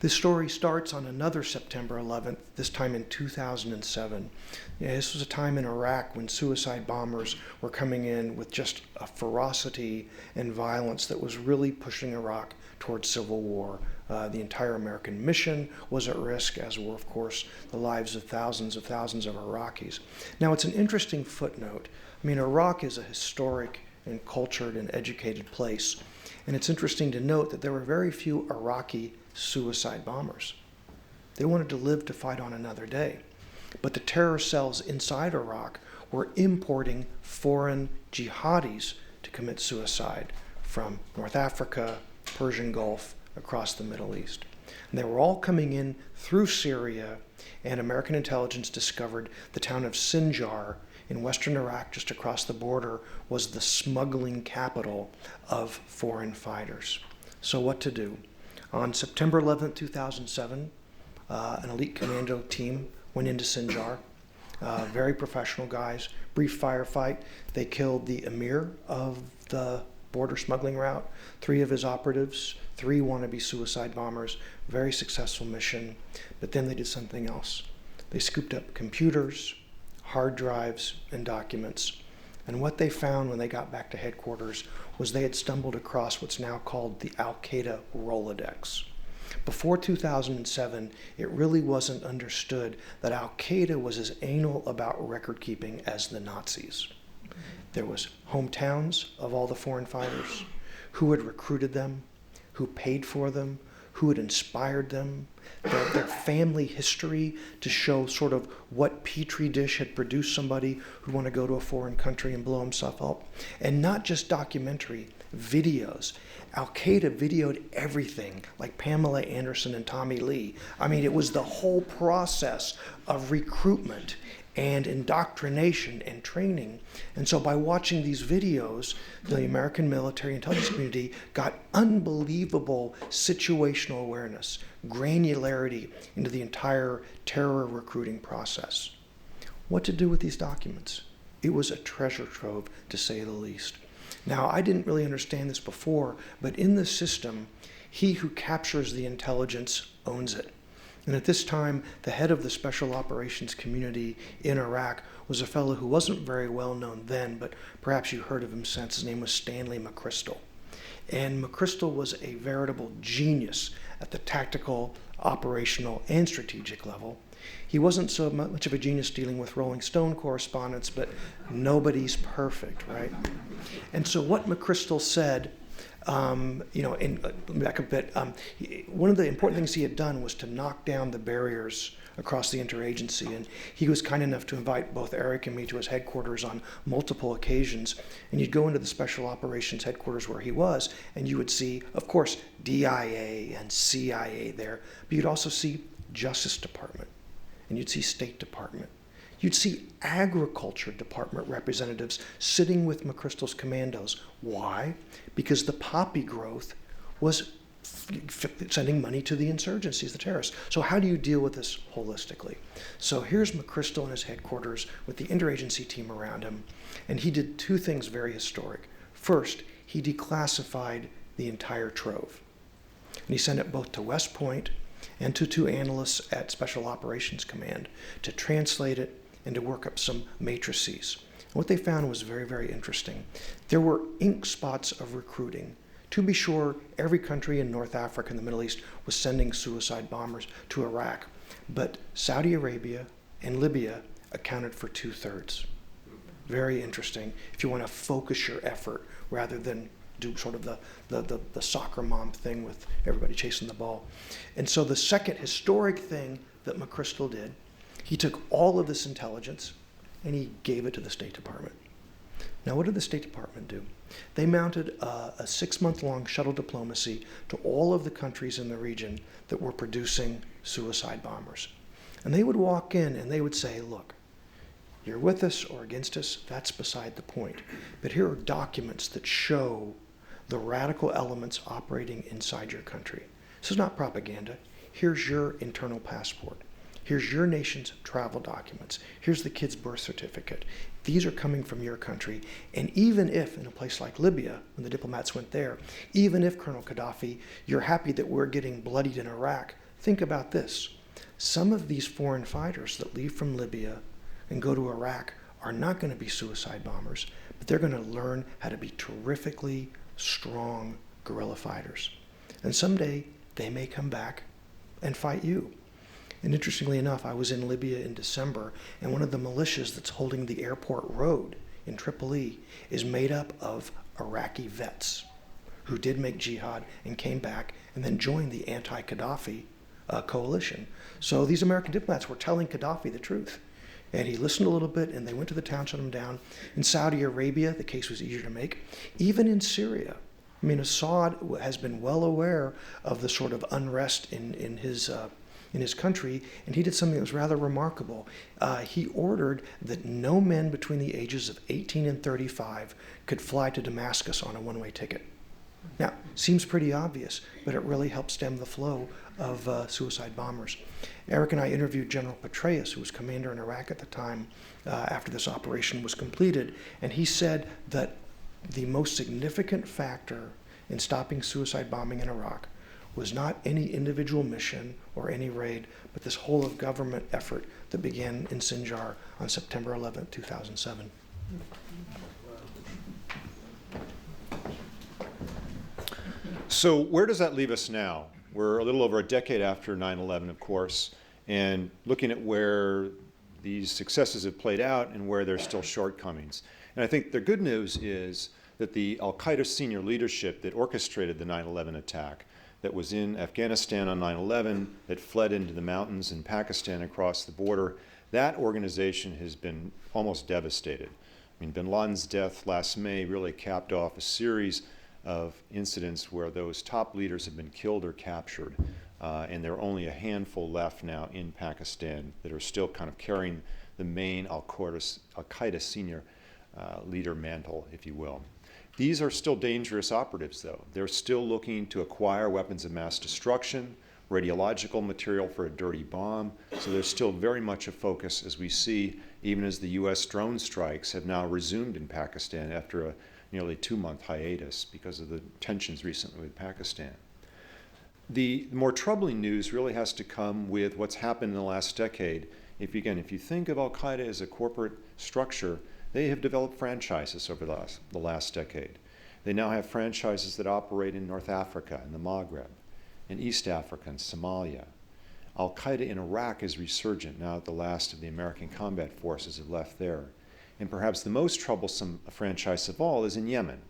[SPEAKER 3] This story starts on another September 11th, this time in 2007. This was a time in Iraq when suicide bombers were coming in with just a ferocity and violence that was really pushing Iraq towards civil war. The entire American mission was at risk, as were, of course, the lives of thousands of Iraqis. Now, it's an interesting footnote. I mean, Iraq is a historic and cultured and educated place. And it's interesting to note that there were very few Iraqi suicide bombers. They wanted to live to fight on another day. But the terror cells inside Iraq were importing foreign jihadis to commit suicide from North Africa, Persian Gulf, across the Middle East. And they were all coming in through Syria, and American intelligence discovered the town of Sinjar in western Iraq, just across the border, was the smuggling capital of foreign fighters. So what to do? On September 11, 2007, an elite commando team went into Sinjar. Very professional guys, brief firefight. They killed the emir of the border smuggling route, 3 of his operatives, 3 wannabe suicide bombers. Very successful mission. But then they did something else. They scooped up computers, hard drives, and documents. And what they found when they got back to headquarters was they had stumbled across what's now called the Al-Qaeda Rolodex. Before 2007, it really wasn't understood that Al-Qaeda was as anal about record keeping as the Nazis. There was hometowns of all the foreign fighters, who had recruited them, who paid for them, who had inspired them, their family history to show sort of what petri dish had produced somebody who'd want to go to a foreign country and blow himself up. And not just documentary, videos. Al-Qaeda videoed everything, like Pamela Anderson and Tommy Lee. I mean, it was the whole process of recruitment and indoctrination and training. And so by watching these videos, the American military intelligence community got unbelievable situational awareness, granularity into the entire terror recruiting process. What to do with these documents? It was a treasure trove, to say the least. Now, I didn't really understand this before, but in the system, he who captures the intelligence owns it. And at this time, the head of the special operations community in Iraq was a fellow who wasn't very well known then, but perhaps you heard of him since. His name was Stanley McChrystal. And McChrystal was a veritable genius at the tactical, operational, and strategic level. He wasn't so much of a genius dealing with Rolling Stone correspondence, but nobody's perfect, right? And so what McChrystal said, let me back a bit. One of the important things he had done was to knock down the barriers across the interagency, and he was kind enough to invite both Eric and me to his headquarters on multiple occasions. And you'd go into the special operations headquarters where he was, and you would see, of course, DIA and CIA there, but you'd also see Justice Department, and you'd see State Department. You'd see Agriculture Department representatives sitting with McChrystal's commandos. Why? Because the poppy growth was sending money to the insurgencies, the terrorists. So how do you deal with this holistically? So here's McChrystal in his headquarters with the interagency team around him, and he did two things very historic. First, he declassified the entire trove, and he sent it both to West Point and to two analysts at Special Operations Command to translate it and to work up some matrices. What they found was very, very interesting. There were ink spots of recruiting. To be sure, every country in North Africa and the Middle East was sending suicide bombers to Iraq, but Saudi Arabia and Libya accounted for 2/3. Very interesting if you want to focus your effort rather than do sort of the soccer mom thing with everybody chasing the ball. And so the second historic thing that McChrystal did, he took all of this intelligence and he gave it to the State Department. Now, what did the State Department do? They mounted a 6-month-long shuttle diplomacy to all of the countries in the region that were producing suicide bombers. And they would walk in and they would say, look, you're with us or against us, that's beside the point. But here are documents that show the radical elements operating inside your country. This is not propaganda. Here's your internal passport. Here's your nation's travel documents. Here's the kid's birth certificate. These are coming from your country. And even if, in a place like Libya, when the diplomats went there, even if, Colonel Gaddafi, you're happy that we're getting bloodied in Iraq, think about this. Some of these foreign fighters that leave from Libya and go to Iraq are not going to be suicide bombers, but they're going to learn how to be terrifically strong guerrilla fighters. And someday they may come back and fight you. And interestingly enough, I was in Libya in December, and one of the militias that's holding the airport road in Tripoli is made up of Iraqi vets who did make jihad and came back and then joined the anti-Gaddafi coalition. So these American diplomats were telling Gaddafi the truth. And he listened a little bit, and they went to the town, shut him down. In Saudi Arabia, the case was easier to make. Even in Syria, I mean, Assad has been well aware of the sort of unrest in his country, and he did something that was rather remarkable. He ordered that no men between the ages of 18 and 35 could fly to Damascus on a one-way ticket. Now, seems pretty obvious, but it really helped stem the flow of suicide bombers. Eric and I interviewed General Petraeus, who was commander in Iraq at the time after this operation was completed, and he said that the most significant factor in stopping suicide bombing in Iraq was not any individual mission or any raid, but this whole of government effort that began in Sinjar on September 11, 2007.
[SPEAKER 2] So where does that leave us now? We're a little over a decade after 9/11, of course, and looking at where these successes have played out and where there's still shortcomings. And I think the good news is that the al-Qaeda senior leadership that orchestrated the 9/11 attack, that was in Afghanistan on 9/11, that fled into the mountains in Pakistan across the border, that organization has been almost devastated. I mean, bin Laden's death last May really capped off a series of incidents where those top leaders have been killed or captured, and there are only a handful left now in Pakistan that are still kind of carrying the main al-Qaeda senior leader mantle, if you will. These are still dangerous operatives, though. They're still looking to acquire weapons of mass destruction, radiological material for a dirty bomb, so there's still very much a focus, as we see even as the U.S. drone strikes have now resumed in Pakistan after a nearly 2-month hiatus because of the tensions recently with Pakistan. The more troubling news really has to come with what's happened in the last decade. If you think of Al-Qaeda as a corporate structure, they have developed franchises over the last decade. They now have franchises that operate in North Africa and the Maghreb, in East Africa and Somalia. Al-Qaeda in Iraq is resurgent now that the last of the American combat forces have left there. And perhaps the most troublesome franchise of all is in Yemen.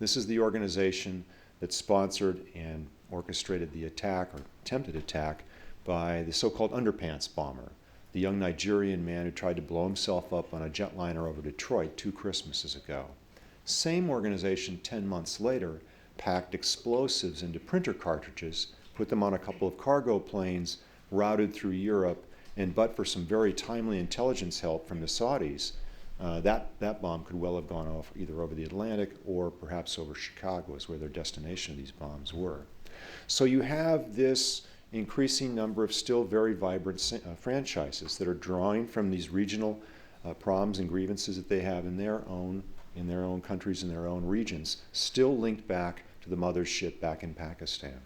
[SPEAKER 2] This is the organization that sponsored and orchestrated the attack, or attempted attack, by the so-called underpants bomber, the young Nigerian man who tried to blow himself up on a jetliner over Detroit 2 Christmases ago. Same organization 10 months later packed explosives into printer cartridges, put them on a couple of cargo planes, routed through Europe, and but for some very timely intelligence help from the Saudis, that bomb could well have gone off either over the Atlantic or perhaps over Chicago, is where their destination of these bombs were. So you have this increasing number of still very vibrant franchises that are drawing from these regional problems and grievances that they have in their own countries, in their own regions, still linked back to the mothership back in Pakistan.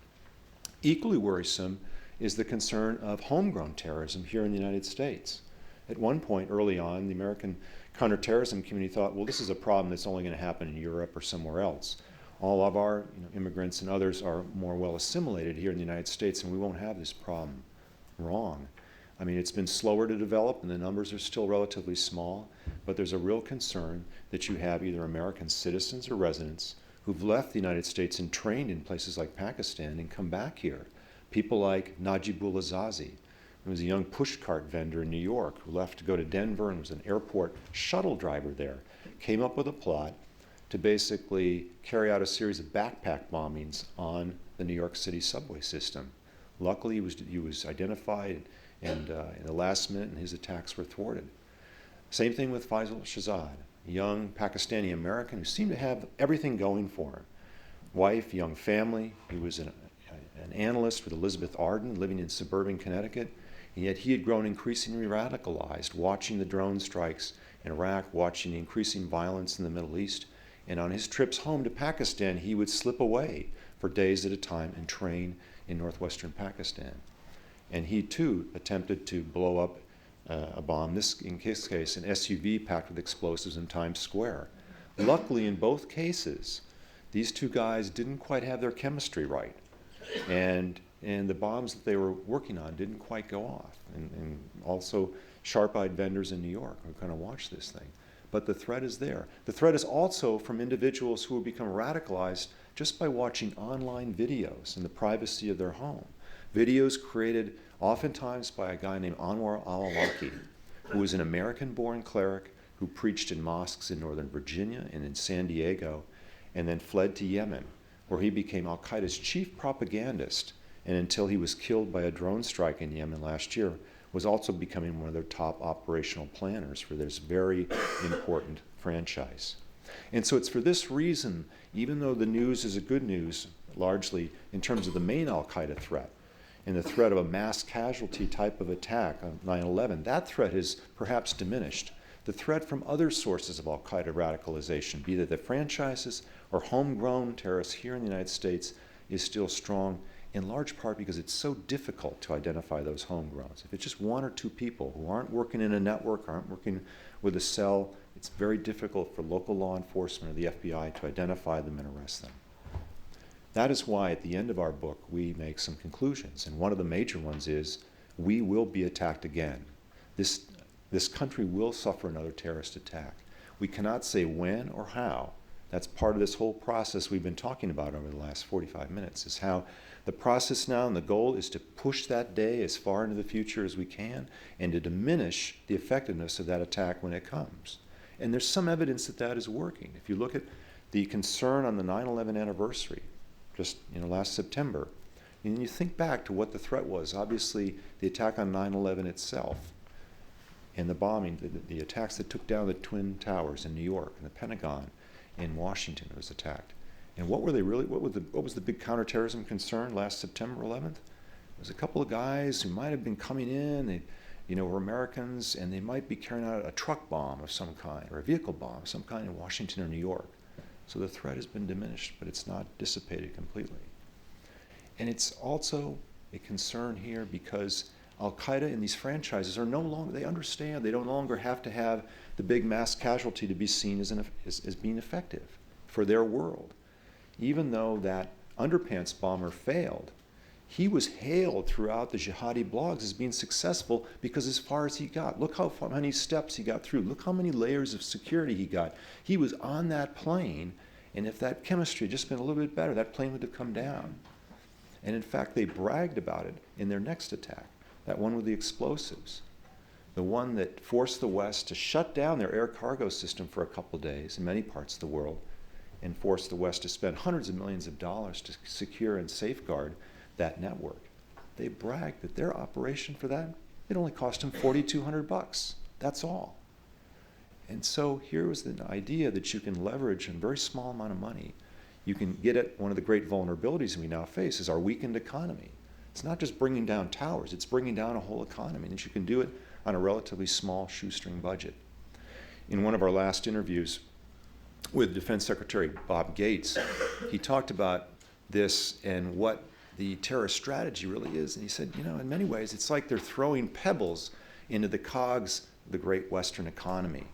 [SPEAKER 2] Equally worrisome is the concern of homegrown terrorism here in the United States. At one point early on, the American counterterrorism community thought, well, this is a problem that's only going to happen in Europe or somewhere else. All of our immigrants and others are more well assimilated here in the United States, and we won't have this problem. Wrong. I mean, it's been slower to develop, and the numbers are still relatively small, but there's a real concern that you have either American citizens or residents who've left the United States and trained in places like Pakistan and come back here. People like Najibullah Zazi, who was a young pushcart vendor in New York who left to go to Denver and was an airport shuttle driver there, came up with a plot to basically carry out a series of backpack bombings on the New York City subway system. Luckily, he was identified and in the last minute, and his attacks were thwarted. Same thing with Faisal Shahzad, a young Pakistani American who seemed to have everything going for him. Wife, young family. He was an analyst with Elizabeth Arden living in suburban Connecticut, and yet he had grown increasingly radicalized, watching the drone strikes in Iraq, watching the increasing violence in the Middle East. And on his trips home to Pakistan, he would slip away for days at a time and train in northwestern Pakistan. And he too attempted to blow up a bomb, in his case, an SUV packed with explosives in Times Square. Luckily, in both cases, these two guys didn't quite have their chemistry right. And the bombs that they were working on didn't quite go off. And also sharp-eyed vendors in New York who kind of watched this thing. But the threat is there. The threat is also from individuals who have become radicalized just by watching online videos in the privacy of their home. Videos created oftentimes by a guy named Anwar al-Awlaki, who was an American-born cleric who preached in mosques in Northern Virginia and in San Diego, and then fled to Yemen, where he became al-Qaeda's chief propagandist, and until he was killed by a drone strike in Yemen last year, was also becoming one of their top operational planners for this very important franchise. And so it's for this reason, even though the news is a good news, largely in terms of the main al-Qaeda threat, and the threat of a mass casualty type of attack on 9/11, that threat has perhaps diminished. The threat from other sources of al-Qaeda radicalization, be they the franchises or homegrown terrorists here in the United States, is still strong, in large part because it's so difficult to identify those homegrowns. If it's just one or two people who aren't working in a network, aren't working with a cell, it's very difficult for local law enforcement or the FBI to identify them and arrest them. That is why at the end of our book we make some conclusions, and one of the major ones is we will be attacked again. This country will suffer another terrorist attack. We cannot say when or how. That's part of this whole process we've been talking about over the last 45 minutes, is how the process now and the goal is to push that day as far into the future as we can and to diminish the effectiveness of that attack when it comes. And there's some evidence that that is working. If you look at the concern on the 9/11 anniversary, just last September, and you think back to what the threat was, obviously the attack on 9/11 itself and the bombing, the attacks that took down the Twin Towers in New York and the Pentagon in Washington was attacked. And what were they really? What was the big counterterrorism concern last September 11th? It was a couple of guys who might have been coming in. were Americans, and they might be carrying out a truck bomb of some kind or a vehicle bomb of some kind in Washington or New York. So the threat has been diminished, but it's not dissipated completely. And it's also a concern here because Al-Qaeda and these franchises are no longer, they understand they no longer have to have the big mass casualty to be seen as being effective for their world. Even though that underpants bomber failed, he was hailed throughout the jihadi blogs as being successful because as far as he got, look how many steps he got through, look how many layers of security he got. He was on that plane, and if that chemistry had just been a little bit better, that plane would have come down. And in fact, they bragged about it in their next attack, that one with the explosives, the one that forced the West to shut down their air cargo system for a couple of days in many parts of the world and forced the West to spend hundreds of millions of dollars to secure and safeguard that network. They bragged that their operation for that, it only cost them $4,200. That's all. And so here was the idea that you can leverage a very small amount of money. You can get at one of the great vulnerabilities we now face is our weakened economy. It's not just bringing down towers, it's bringing down a whole economy, and you can do it on a relatively small shoestring budget. In one of our last interviews with Defense Secretary Bob Gates, he talked about this and what the terrorist strategy really is. And he said, in many ways, it's like they're throwing pebbles into the cogs of the great Western economy.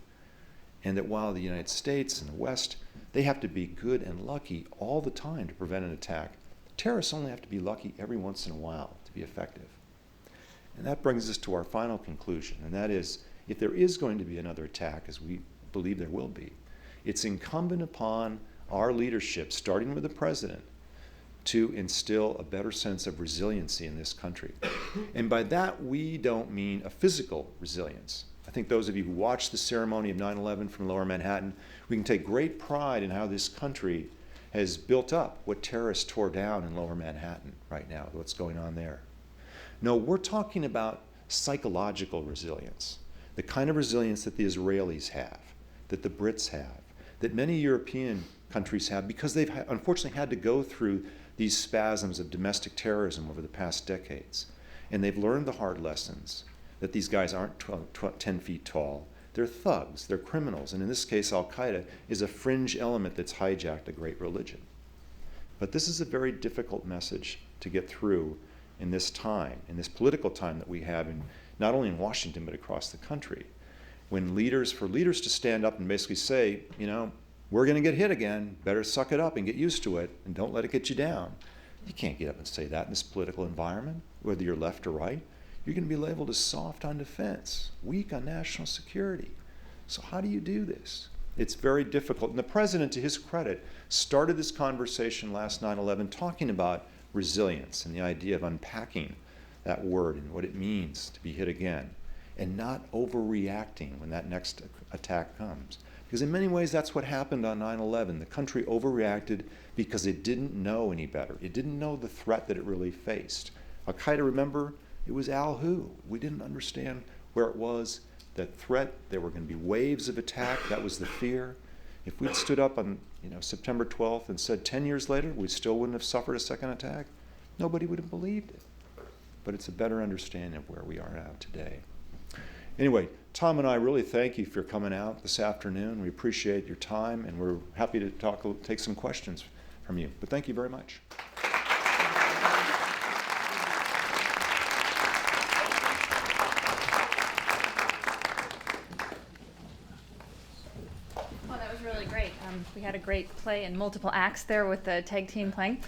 [SPEAKER 2] And that while the United States and the West, they have to be good and lucky all the time to prevent an attack, terrorists only have to be lucky every once in a while to be effective. And that brings us to our final conclusion, and that is, if there is going to be another attack, as we believe there will be, it's incumbent upon our leadership, starting with the president, to instill a better sense of resiliency in this country. And by that, we don't mean a physical resilience. I think those of you who watched the ceremony of 9/11 from Lower Manhattan, we can take great pride in how this country has built up what terrorists tore down in Lower Manhattan right now, what's going on there. No, we're talking about psychological resilience, the kind of resilience that the Israelis have, that the Brits have, that many European countries have, because they've unfortunately had to go through these spasms of domestic terrorism over the past decades. And they've learned the hard lessons, that these guys aren't 10 feet tall. They're thugs, they're criminals, and in this case, Al-Qaeda is a fringe element that's hijacked a great religion. But this is a very difficult message to get through in this time, in this political time that we have, not only in Washington, but across the country. When for leaders to stand up and basically say, we're going to get hit again, better suck it up and get used to it, and don't let it get you down. You can't get up and say that in this political environment, whether you're left or right. You're going to be labeled as soft on defense, weak on national security. So how do you do this? It's very difficult. And the president, to his credit, started this conversation last 9/11 talking about resilience and the idea of unpacking that word and what it means to be hit again, and not overreacting when that next attack comes. Because in many ways, that's what happened on 9/11. The country overreacted because it didn't know any better. It didn't know the threat that it really faced. Al-Qaeda, remember, it was Al-Hu. We didn't understand where it was, that threat. There were going to be waves of attack. That was the fear. If we'd stood up on September 12th and said 10 years later we still wouldn't have suffered a second attack, nobody would have believed it. But it's a better understanding of where we are now today. Anyway, Thom and I really thank you for coming out this afternoon. We appreciate your time, and we're happy to take some questions from you. But thank you very much.
[SPEAKER 1] Well, that was really great. We had a great play and multiple acts there with the tag team playing.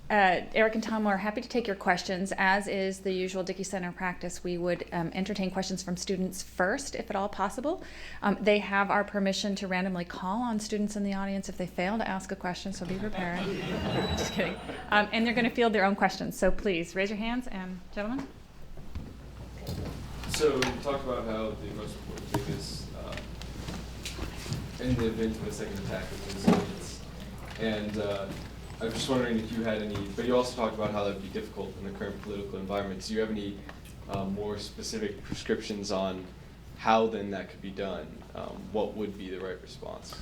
[SPEAKER 1] Eric and Thom are happy to take your questions. As is the usual Dickey Center practice, we would entertain questions from students first, if at all possible. They have our permission to randomly call on students in the audience if they fail to ask a question, so be prepared. Just kidding. And they're going to field their own questions, so please raise your hands, and gentlemen.
[SPEAKER 4] So you talked about how the most important thing is in the event of a second attack is resilience. And I was just wondering if you had any, but you also talked about how that would be difficult in the current political environment. Do you have any more specific prescriptions on how then that could be done? What would be the right response?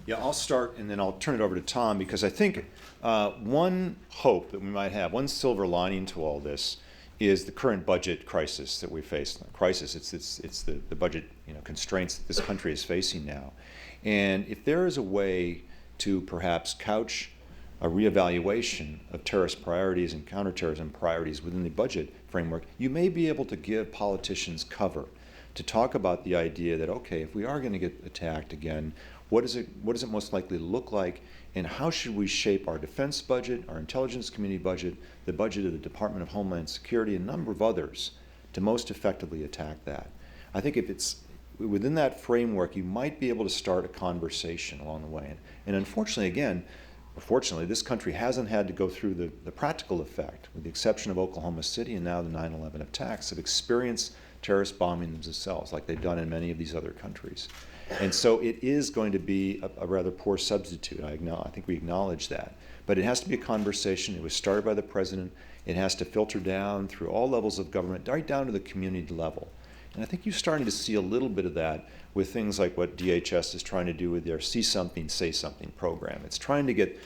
[SPEAKER 2] Yeah, I'll start and then I'll turn it over to Thom, because I think one hope that we might have, one silver lining to all this, is the current budget crisis that we face. It's the budget constraints that this country is facing now. And if there is a way to perhaps couch a reevaluation of terrorist priorities and counterterrorism priorities within the budget framework, you may be able to give politicians cover to talk about the idea that, okay, if we are going to get attacked again, what does it most likely look like, and how should we shape our defense budget, our intelligence community budget, the budget of the Department of Homeland Security, and a number of others to most effectively attack that. I think if it's within that framework, you might be able to start a conversation along the way. And unfortunately, again, fortunately, this country hasn't had to go through the practical effect, with the exception of Oklahoma City and now the 9/11 attacks, of experienced terrorist bombing themselves, like they've done in many of these other countries. And so it is going to be a rather poor substitute. I think we acknowledge that. But it has to be a conversation. It was started by the president. It has to filter down through all levels of government, right down to the community level. And I think you're starting to see a little bit of that with things like what DHS is trying to do with their See Something, Say Something program. It's trying to get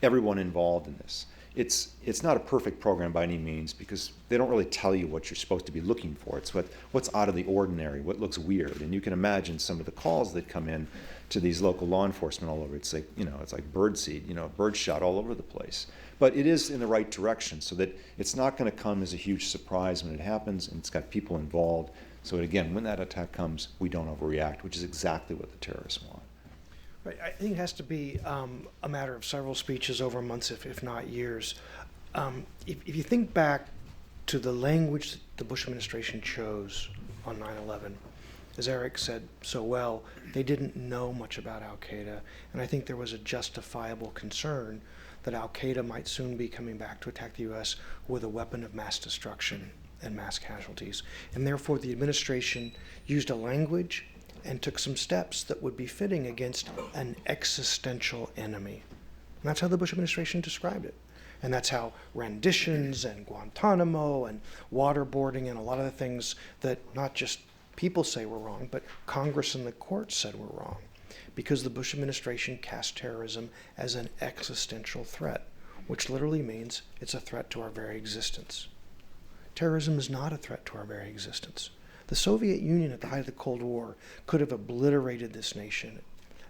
[SPEAKER 2] everyone involved in this. It's not a perfect program by any means, because they don't really tell you what you're supposed to be looking for. It's what's out of the ordinary, what looks weird. And you can imagine some of the calls that come in to these local law enforcement all over. It's like, it's like birdseed, birdshot all over the place. But it is in the right direction, so that it's not going to come as a huge surprise when it happens, and it's got people involved. So again, when that attack comes, we don't overreact, which is exactly what the terrorists want.
[SPEAKER 3] Right. I think it has to be a matter of several speeches over months, if not years. If you think back to the language the Bush administration chose on 9/11, as Eric said so well, they didn't know much about Al-Qaeda, and I think there was a justifiable concern that Al-Qaeda might soon be coming back to attack the U.S. with a weapon of mass destruction and mass casualties. And therefore, the administration used a language and took some steps that would be fitting against an existential enemy. And that's how the Bush administration described it. And that's how renditions and Guantanamo and waterboarding and a lot of the things that not just people say were wrong, but Congress and the courts said were wrong. Because the Bush administration cast terrorism as an existential threat, which literally means it's a threat to our very existence. Terrorism is not a threat to our very existence. The Soviet Union at the height of the Cold War could have obliterated this nation,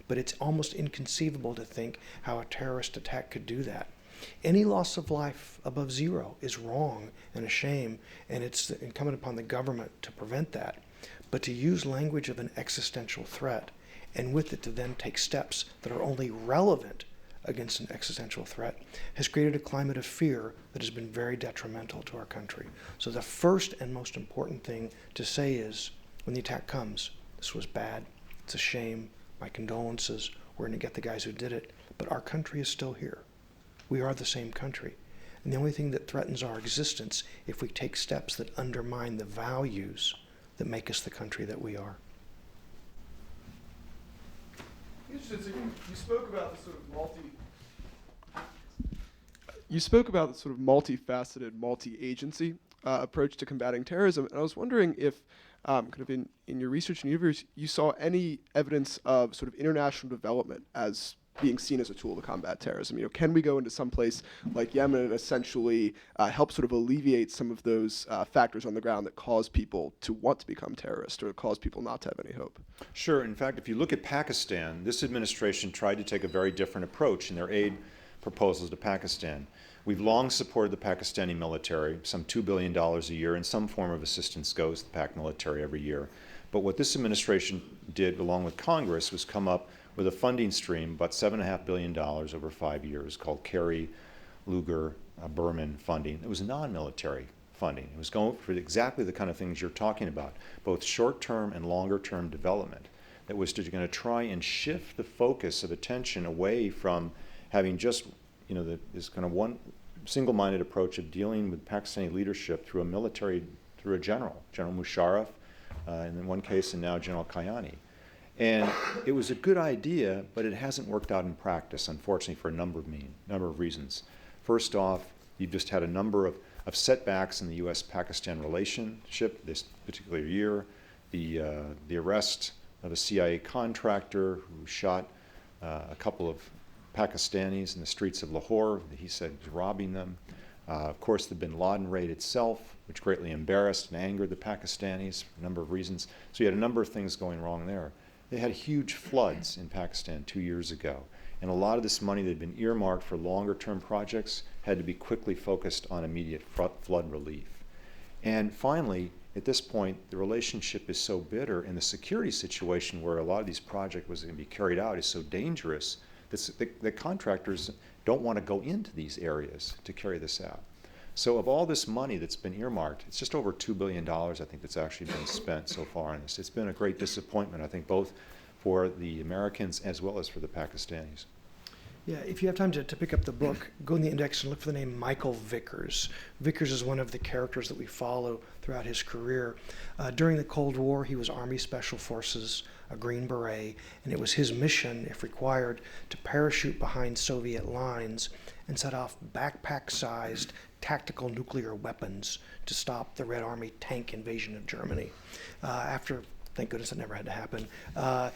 [SPEAKER 3] but it's almost inconceivable to think how a terrorist attack could do that. Any loss of life above zero is wrong and a shame, and it's incumbent upon the government to prevent that. But to use language of an existential threat, and with it to then take steps that are only relevant against an existential threat, has created a climate of fear that has been very detrimental to our country. So the first and most important thing to say is, when the attack comes, this was bad, it's a shame, my condolences, we're going to get the guys who did it, but our country is still here. We are the same country. And the only thing that threatens our existence if we take steps that undermine the values that make us the country that we are.
[SPEAKER 5] You spoke about the sort of multifaceted, multi-agency approach to combating terrorism, and I was wondering if, kind of in your research and universe, you saw any evidence of sort of international development as being seen as a tool to combat terrorism. Can we go into some place like Yemen and essentially help sort of alleviate some of those factors on the ground that cause people to want to become terrorists or cause people not to have any hope?
[SPEAKER 2] Sure. In fact, if you look at Pakistan, this administration tried to take a very different approach in their aid proposals to Pakistan. We've long supported the Pakistani military. Some $2 billion a year, and some form of assistance goes to the Pak military every year. But what this administration did, along with Congress, was come up with a funding stream, about $7.5 billion over 5 years, called Kerry Lugar Berman funding. It was non-military funding. It was going for exactly the kind of things you're talking about, both short-term and longer-term development, that was going to try and shift the focus of attention away from having just, this kind of one single-minded approach of dealing with Pakistani leadership through a general, General Musharraf, and in one case, and now General Kayani. And it was a good idea, but it hasn't worked out in practice, unfortunately, for a number of reasons. First off, you've just had a number of setbacks in the U.S.-Pakistan relationship this particular year. The arrest of a CIA contractor who shot a couple of Pakistanis in the streets of Lahore. He said he was robbing them. Of course, the bin Laden raid itself, which greatly embarrassed and angered the Pakistanis for a number of reasons. So you had a number of things going wrong there. They had huge floods in Pakistan 2 years ago, and a lot of this money that had been earmarked for longer-term projects had to be quickly focused on immediate flood relief. And finally, at this point, the relationship is so bitter, and the security situation where a lot of these projects was going to be carried out is so dangerous that the contractors don't want to go into these areas to carry this out. So of all this money that's been earmarked, it's just over $2 billion, I think, that's actually been spent so far on this. It's been a great disappointment, I think, both for the Americans as well as for the Pakistanis.
[SPEAKER 3] Yeah, if you have time to pick up the book, go in the index and look for the name Michael Vickers. Vickers is one of the characters that we follow throughout his career. During the Cold War, he was Army Special Forces, a Green Beret, and it was his mission, if required, to parachute behind Soviet lines and set off backpack-sized tactical nuclear weapons to stop the Red Army tank invasion of Germany. Thank goodness that never had to happen.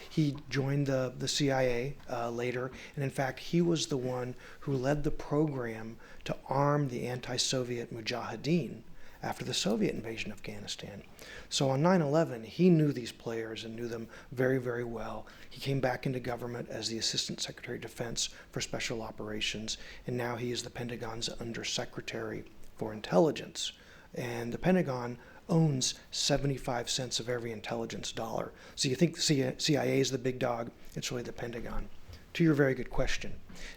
[SPEAKER 3] He joined the CIA later, and in fact, he was the one who led the program to arm the anti-Soviet Mujahideen after the Soviet invasion of Afghanistan. So on 9/11, he knew these players and knew them very, very well. He came back into government as the Assistant Secretary of Defense for Special Operations, and now he is the Pentagon's Undersecretary for Intelligence. And the Pentagon owns 75 cents of every intelligence dollar. So you think the CIA is the big dog, it's really the Pentagon. To your very good question,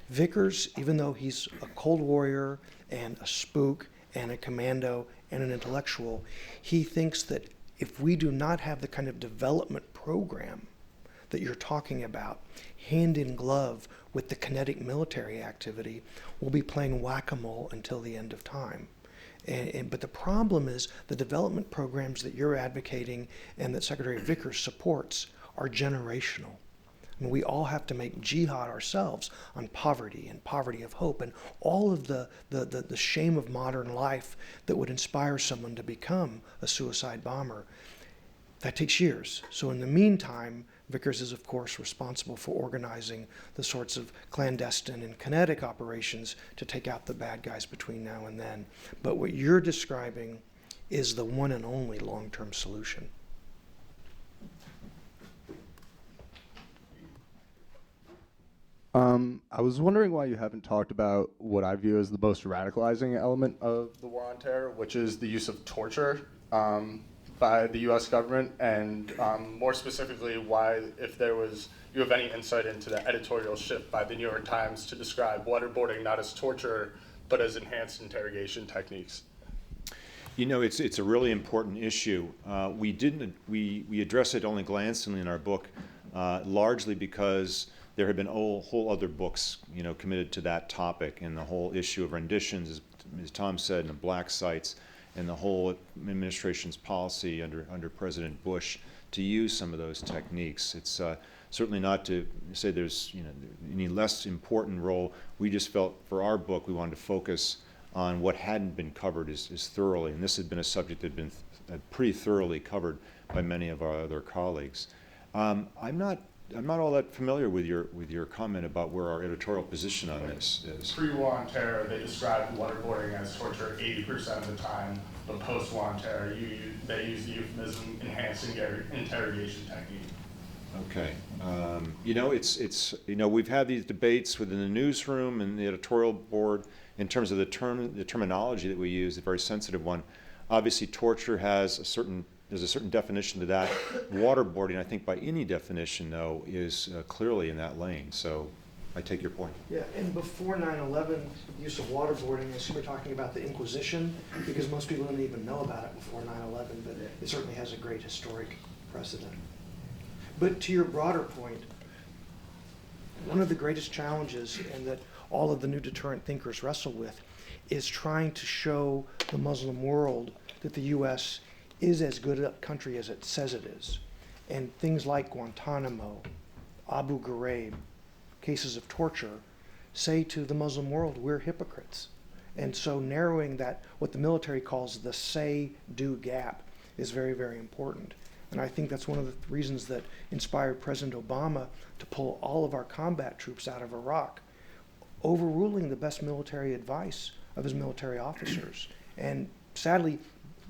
[SPEAKER 3] Vickers, even though he's a cold warrior and a spook and a commando and an intellectual, he thinks that if we do not have the kind of development program that you're talking about, hand in glove with the kinetic military activity, we'll be playing whack-a-mole until the end of time. But the problem is the development programs that you're advocating and that Secretary Vickers supports are generational. I mean, we all have to make jihad ourselves on poverty and poverty of hope and all of the shame of modern life that would inspire someone to become a suicide bomber. That takes years. So in the meantime, Vickers is, of course, responsible for organizing the sorts of clandestine and kinetic operations to take out the bad guys between now and then. But what you're describing is the one and only long-term solution.
[SPEAKER 6] I was wondering why you haven't talked about what I view as the most radicalizing element of the war on terror, which is the use of torture by the U.S. government, and more specifically, why, if you have any insight into the editorial shift by the New York Times to describe waterboarding not as torture, but as enhanced interrogation techniques.
[SPEAKER 2] You know, it's a really important issue. We address it only glancingly in our book, largely because there have been whole other books, committed to that topic, and the whole issue of renditions, as Thom said, and the black sites, and the whole administration's policy under President Bush to use some of those techniques. It's certainly not to say there's any less important role. We just felt for our book we wanted to focus on what hadn't been covered as thoroughly, and this had been a subject that had been pretty thoroughly covered by many of our other colleagues. I'm not all that familiar with your comment about where our editorial position on this is.
[SPEAKER 6] Pre-war on terror, they described waterboarding as torture 80% of the time, but post-war on terror, they use the euphemism enhanced interrogation technique.
[SPEAKER 2] Okay, we've had these debates within the newsroom and the editorial board in terms of the terminology that we use, a very sensitive one. Obviously, torture has there's a certain definition to that. Waterboarding, I think by any definition, though, is clearly in that lane. So I take your point.
[SPEAKER 3] Yeah, and before 9/11, the use of waterboarding, I assume we're talking about the Inquisition, because most people didn't even know about it before 9/11, but it certainly has a great historic precedent. But to your broader point, one of the greatest challenges, and that all of the new deterrent thinkers wrestle with, is trying to show the Muslim world that the U.S. is as good a country as it says it is. And things like Guantanamo, Abu Ghraib, cases of torture, say to the Muslim world, we're hypocrites. And so narrowing that, what the military calls the say-do gap, is very, very important. And I think that's one of the reasons that inspired President Obama to pull all of our combat troops out of Iraq, overruling the best military advice of his military officers. And sadly,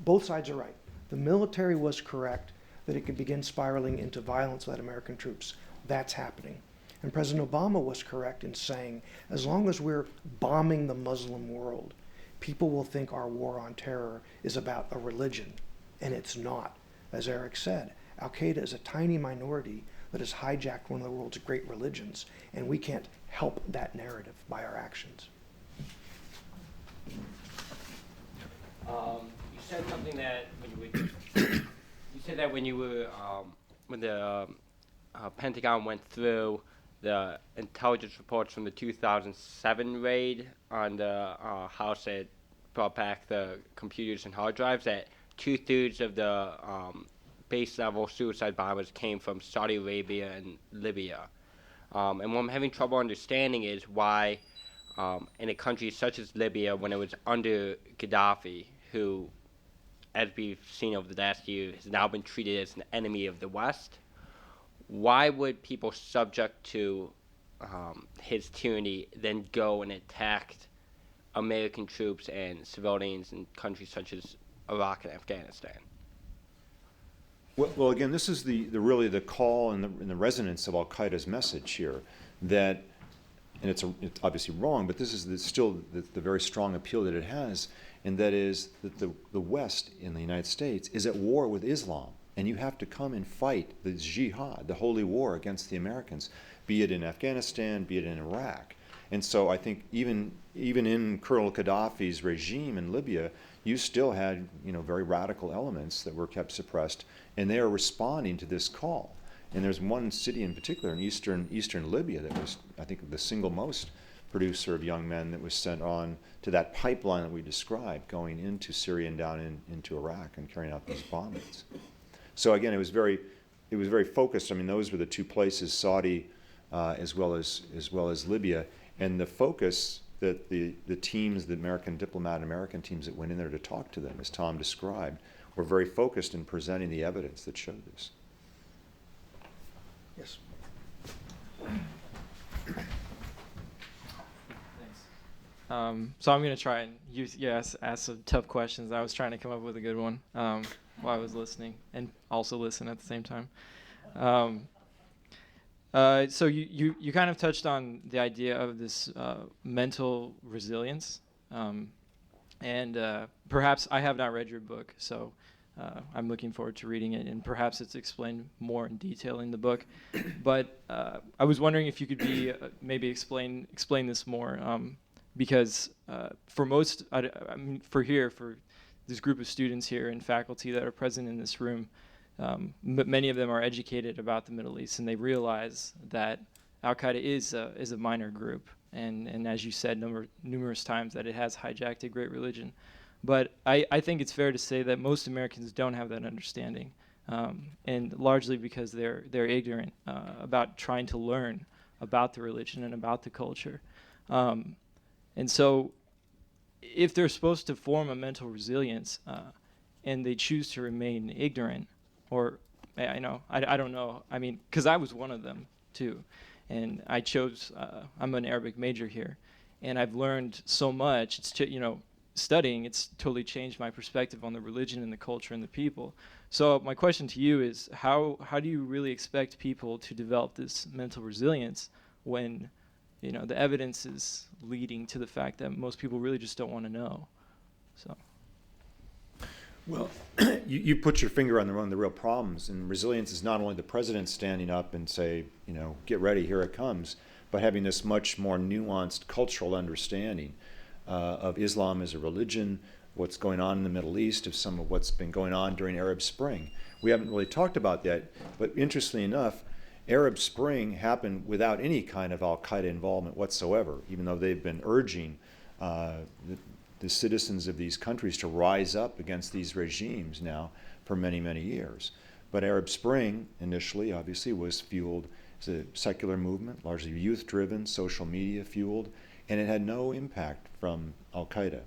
[SPEAKER 3] both sides are right. The military was correct that it could begin spiraling into violence-led American troops. That's happening. And President Obama was correct in saying, as long as we're bombing the Muslim world, people will think our war on terror is about a religion, and it's not. As Eric said, Al-Qaeda is a tiny minority that has hijacked one of the world's great religions, and we can't help that narrative by our actions.
[SPEAKER 7] You said something that when the Pentagon went through the intelligence reports from the 2007 raid on the house that brought back the computers and hard drives, that 2/3 of the base level suicide bombers came from Saudi Arabia and Libya. And what I'm having trouble understanding is why in a country such as Libya, when it was under Gaddafi, who, as we've seen over the last year, has now been treated as an enemy of the West, why would people subject to his tyranny then go and attack American troops and civilians in countries such as Iraq and Afghanistan?
[SPEAKER 2] Well, again, this is really the call and the resonance of Al-Qaeda's message here, that, and it's obviously wrong, but this is still the very strong appeal that it has, and that is that the West in the United States is at war with Islam, and you have to come and fight the jihad, the holy war against the Americans, be it in Afghanistan, be it in Iraq. And so I think even in Colonel Gaddafi's regime in Libya, you still had very radical elements that were kept suppressed, and they are responding to this call. And there's one city in particular in eastern Libya that was, I think, the single most producer of young men that was sent on to that pipeline that we described, going into Syria and down into Iraq and carrying out these bombings. So again, it was very focused. I mean, those were the two places, Saudi as well as Libya, and the focus that the teams, the American diplomat and American teams that went in there to talk to them, as Thom described, were very focused in presenting the evidence that showed this.
[SPEAKER 3] Yes.
[SPEAKER 8] So I'm going to try and ask some tough questions. I was trying to come up with a good one while I was listening, and also listen at the same time. So you kind of touched on the idea of this mental resilience, and perhaps I have not read your book, so I'm looking forward to reading it, and perhaps it's explained more in detail in the book. But I was wondering if you could maybe explain this more, because for most, for this group of students here and faculty that are present in this room, many of them are educated about the Middle East, and they realize that Al-Qaeda is a minor group, and as you said numerous times, that it has hijacked a great religion. But I think it's fair to say that most Americans don't have that understanding, and largely because they're ignorant about trying to learn about the religion and about the culture. And so if they're supposed to form a mental resilience and they choose to remain ignorant, or I don't know, I mean, because I was one of them too, and I chose, I'm an Arabic major here, and I've learned so much. It's studying, it's totally changed my perspective on the religion and the culture and the people. So my question to you is, how do you really expect people to develop this mental resilience when the evidence is leading to the fact that most people really just don't want to know? So.
[SPEAKER 2] Well, you put your finger on the real problems, and resilience is not only the president standing up and say, get ready, here it comes, but having this much more nuanced cultural understanding of Islam as a religion, what's going on in the Middle East, of some of what's been going on during Arab Spring. We haven't really talked about that, but interestingly enough, Arab Spring happened without any kind of Al-Qaeda involvement whatsoever, even though they've been urging the citizens of these countries to rise up against these regimes now for many, many years. But Arab Spring initially, obviously, was fueled as a secular movement, largely youth-driven, social media fueled, and it had no impact from Al-Qaeda.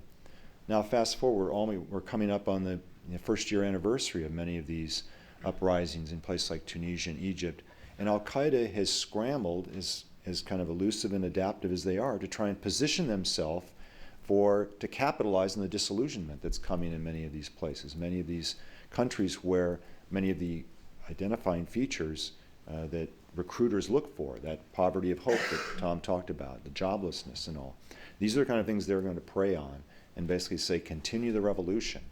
[SPEAKER 2] Now fast forward, we're coming up on the first year anniversary of many of these uprisings in places like Tunisia and Egypt, and Al-Qaeda has scrambled, as kind of elusive and adaptive as they are, to try and position themselves to capitalize on the disillusionment that's coming in many of these places, many of these countries where many of the identifying features that recruiters look for, that poverty of hope that Thom talked about, the joblessness and all. These are the kind of things they're going to prey on and basically say, continue the revolution,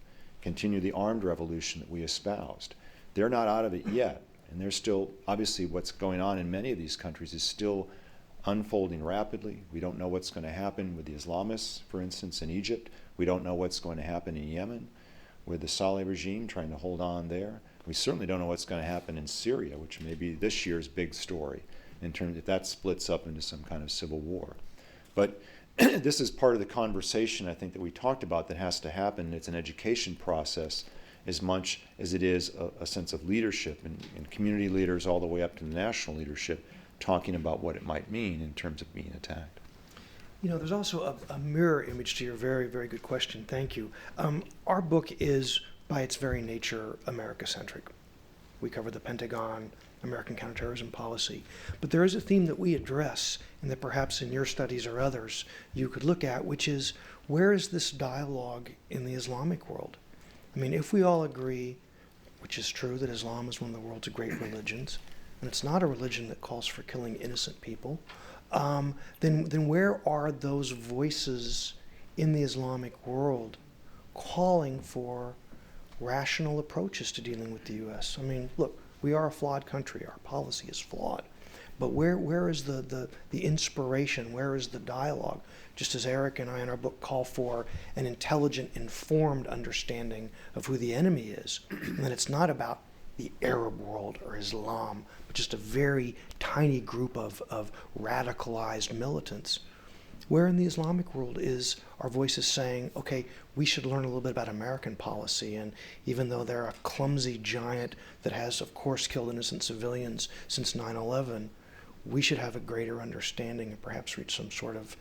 [SPEAKER 2] continue the armed revolution that we espoused. They're not out of it yet, and they're still, obviously what's going on in many of these countries is still unfolding rapidly. We don't know what's going to happen with the Islamists, for instance, in Egypt. We don't know what's going to happen in Yemen with the Saleh regime trying to hold on there. We certainly don't know what's going to happen in Syria, which may be this year's big story in terms if that splits up into some kind of civil war. But this is part of the conversation, I think, that we talked about that has to happen. It's an education process as much as it is a sense of leadership and community leaders all the way up to the national leadership talking about what it might mean in terms of being attacked.
[SPEAKER 3] You know, there's also a mirror image to your very, very good question. Thank you. Our book is, by its very nature, America-centric. We cover the Pentagon, American counterterrorism policy. But there is a theme that we address, and that perhaps in your studies or others you could look at, which is, where is this dialogue in the Islamic world? I mean, if we all agree, which is true, that Islam is one of the world's great religions, and it's not a religion that calls for killing innocent people, then where are those voices in the Islamic world calling for rational approaches to dealing with the U.S.? I mean, look, we are a flawed country. Our policy is flawed. But where is the inspiration? Where is the dialogue? Just as Eric and I in our book call for an intelligent, informed understanding of who the enemy is, and that it's not about the Arab world or Islam, but just a very tiny group of radicalized militants. Where in the Islamic world is our voices saying, okay, we should learn a little bit about American policy, and even though they're a clumsy giant that has, of course, killed innocent civilians since 9/11, we should have a greater understanding and perhaps reach some sort of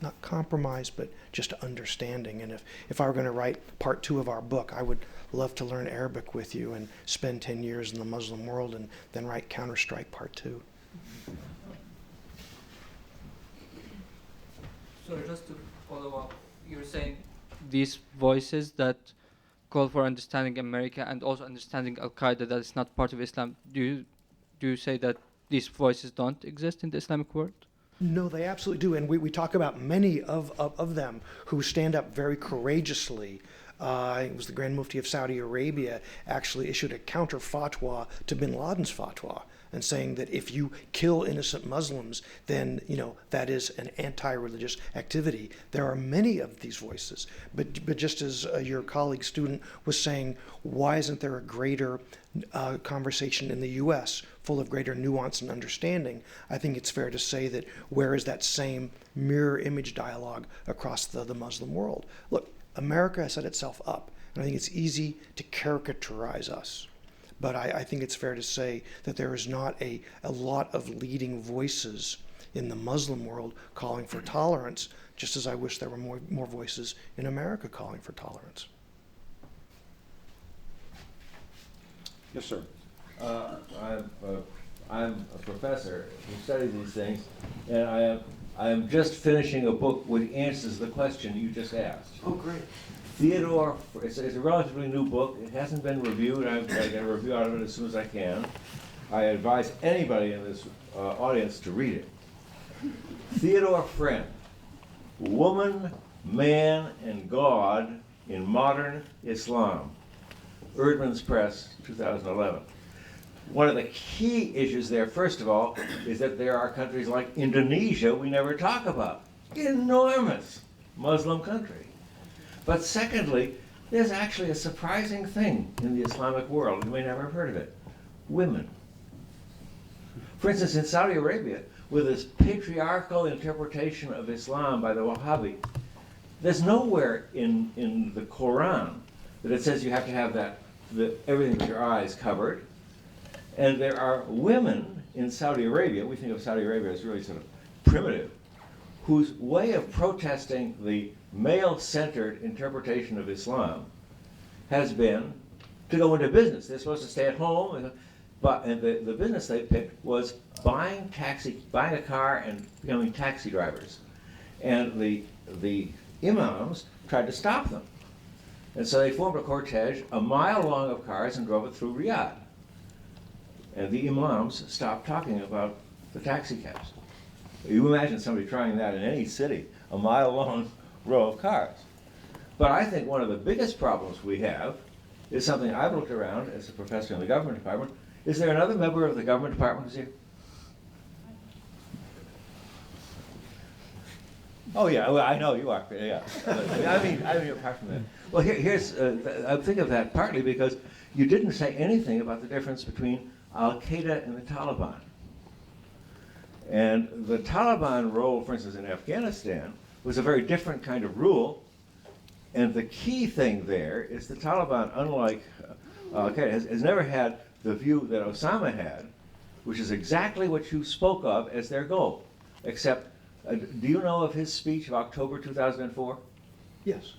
[SPEAKER 3] not compromise, but just understanding. And if I were going to write part 2 of our book, I would love to learn Arabic with you and spend 10 years in the Muslim world and then write Counterstrike Part 2.
[SPEAKER 9] So just to follow up, you're saying these voices that call for understanding America and also understanding Al-Qaeda that is not part of Islam, do you say that these voices don't exist in the Islamic world?
[SPEAKER 3] No, they absolutely do. And we talk about many of them who stand up very courageously. It was the Grand Mufti of Saudi Arabia actually issued a counter fatwa to bin Laden's fatwa, and saying that if you kill innocent Muslims, then that is an anti-religious activity. There are many of these voices, but just as your colleague student was saying, why isn't there a greater conversation in the U.S. full of greater nuance and understanding? I think it's fair to say that where is that same mirror image dialogue across the Muslim world? Look, America has set itself up, and I think it's easy to caricaturize us. But I think it's fair to say that there is not a lot of leading voices in the Muslim world calling for tolerance, just as I wish there were more voices in America calling for tolerance.
[SPEAKER 2] Yes, sir.
[SPEAKER 10] I'm a professor who studies these things, and I am just finishing a book which answers the question you just asked.
[SPEAKER 3] Oh, great.
[SPEAKER 10] Theodore, it's a relatively new book. It hasn't been reviewed. I've got to get a review out of it as soon as I can. I advise anybody in this audience to read it. Theodore Friend, Woman, Man, and God in Modern Islam. Erdman's Press, 2011. One of the key issues there, first of all, is that there are countries like Indonesia we never talk about. Enormous Muslim country. But secondly, there's actually a surprising thing in the Islamic world. You may never have heard of it. Women. For instance, in Saudi Arabia, with this patriarchal interpretation of Islam by the Wahhabi, there's nowhere in the Quran that it says you have to have everything with your eyes covered. And there are women in Saudi Arabia, we think of Saudi Arabia as really sort of primitive, whose way of protesting the male-centered interpretation of Islam has been to go into business. They're supposed to stay at home, and the business they picked was buying a car and becoming taxi drivers. And the imams tried to stop them. And so they formed a cortege a mile long of cars and drove it through Riyadh. And the imams stopped talking about the taxi cabs. You imagine somebody trying that in any city, a mile long row of cars. But I think one of the biggest problems we have is something I've looked around as a professor in the government department. Is there another member of the government department who's here? Oh yeah, well, I know you are. Yeah, I mean, apart from that. Well, here's I think of that partly because you didn't say anything about the difference between Al Qaeda and the Taliban. And the Taliban role, for instance, in Afghanistan, was a very different kind of rule. And the key thing there is the Taliban, unlike Al Qaeda, has never had the view that Osama had, which is exactly what you spoke of as their goal, except. Do you know of his speech of October 2004?
[SPEAKER 3] Yes.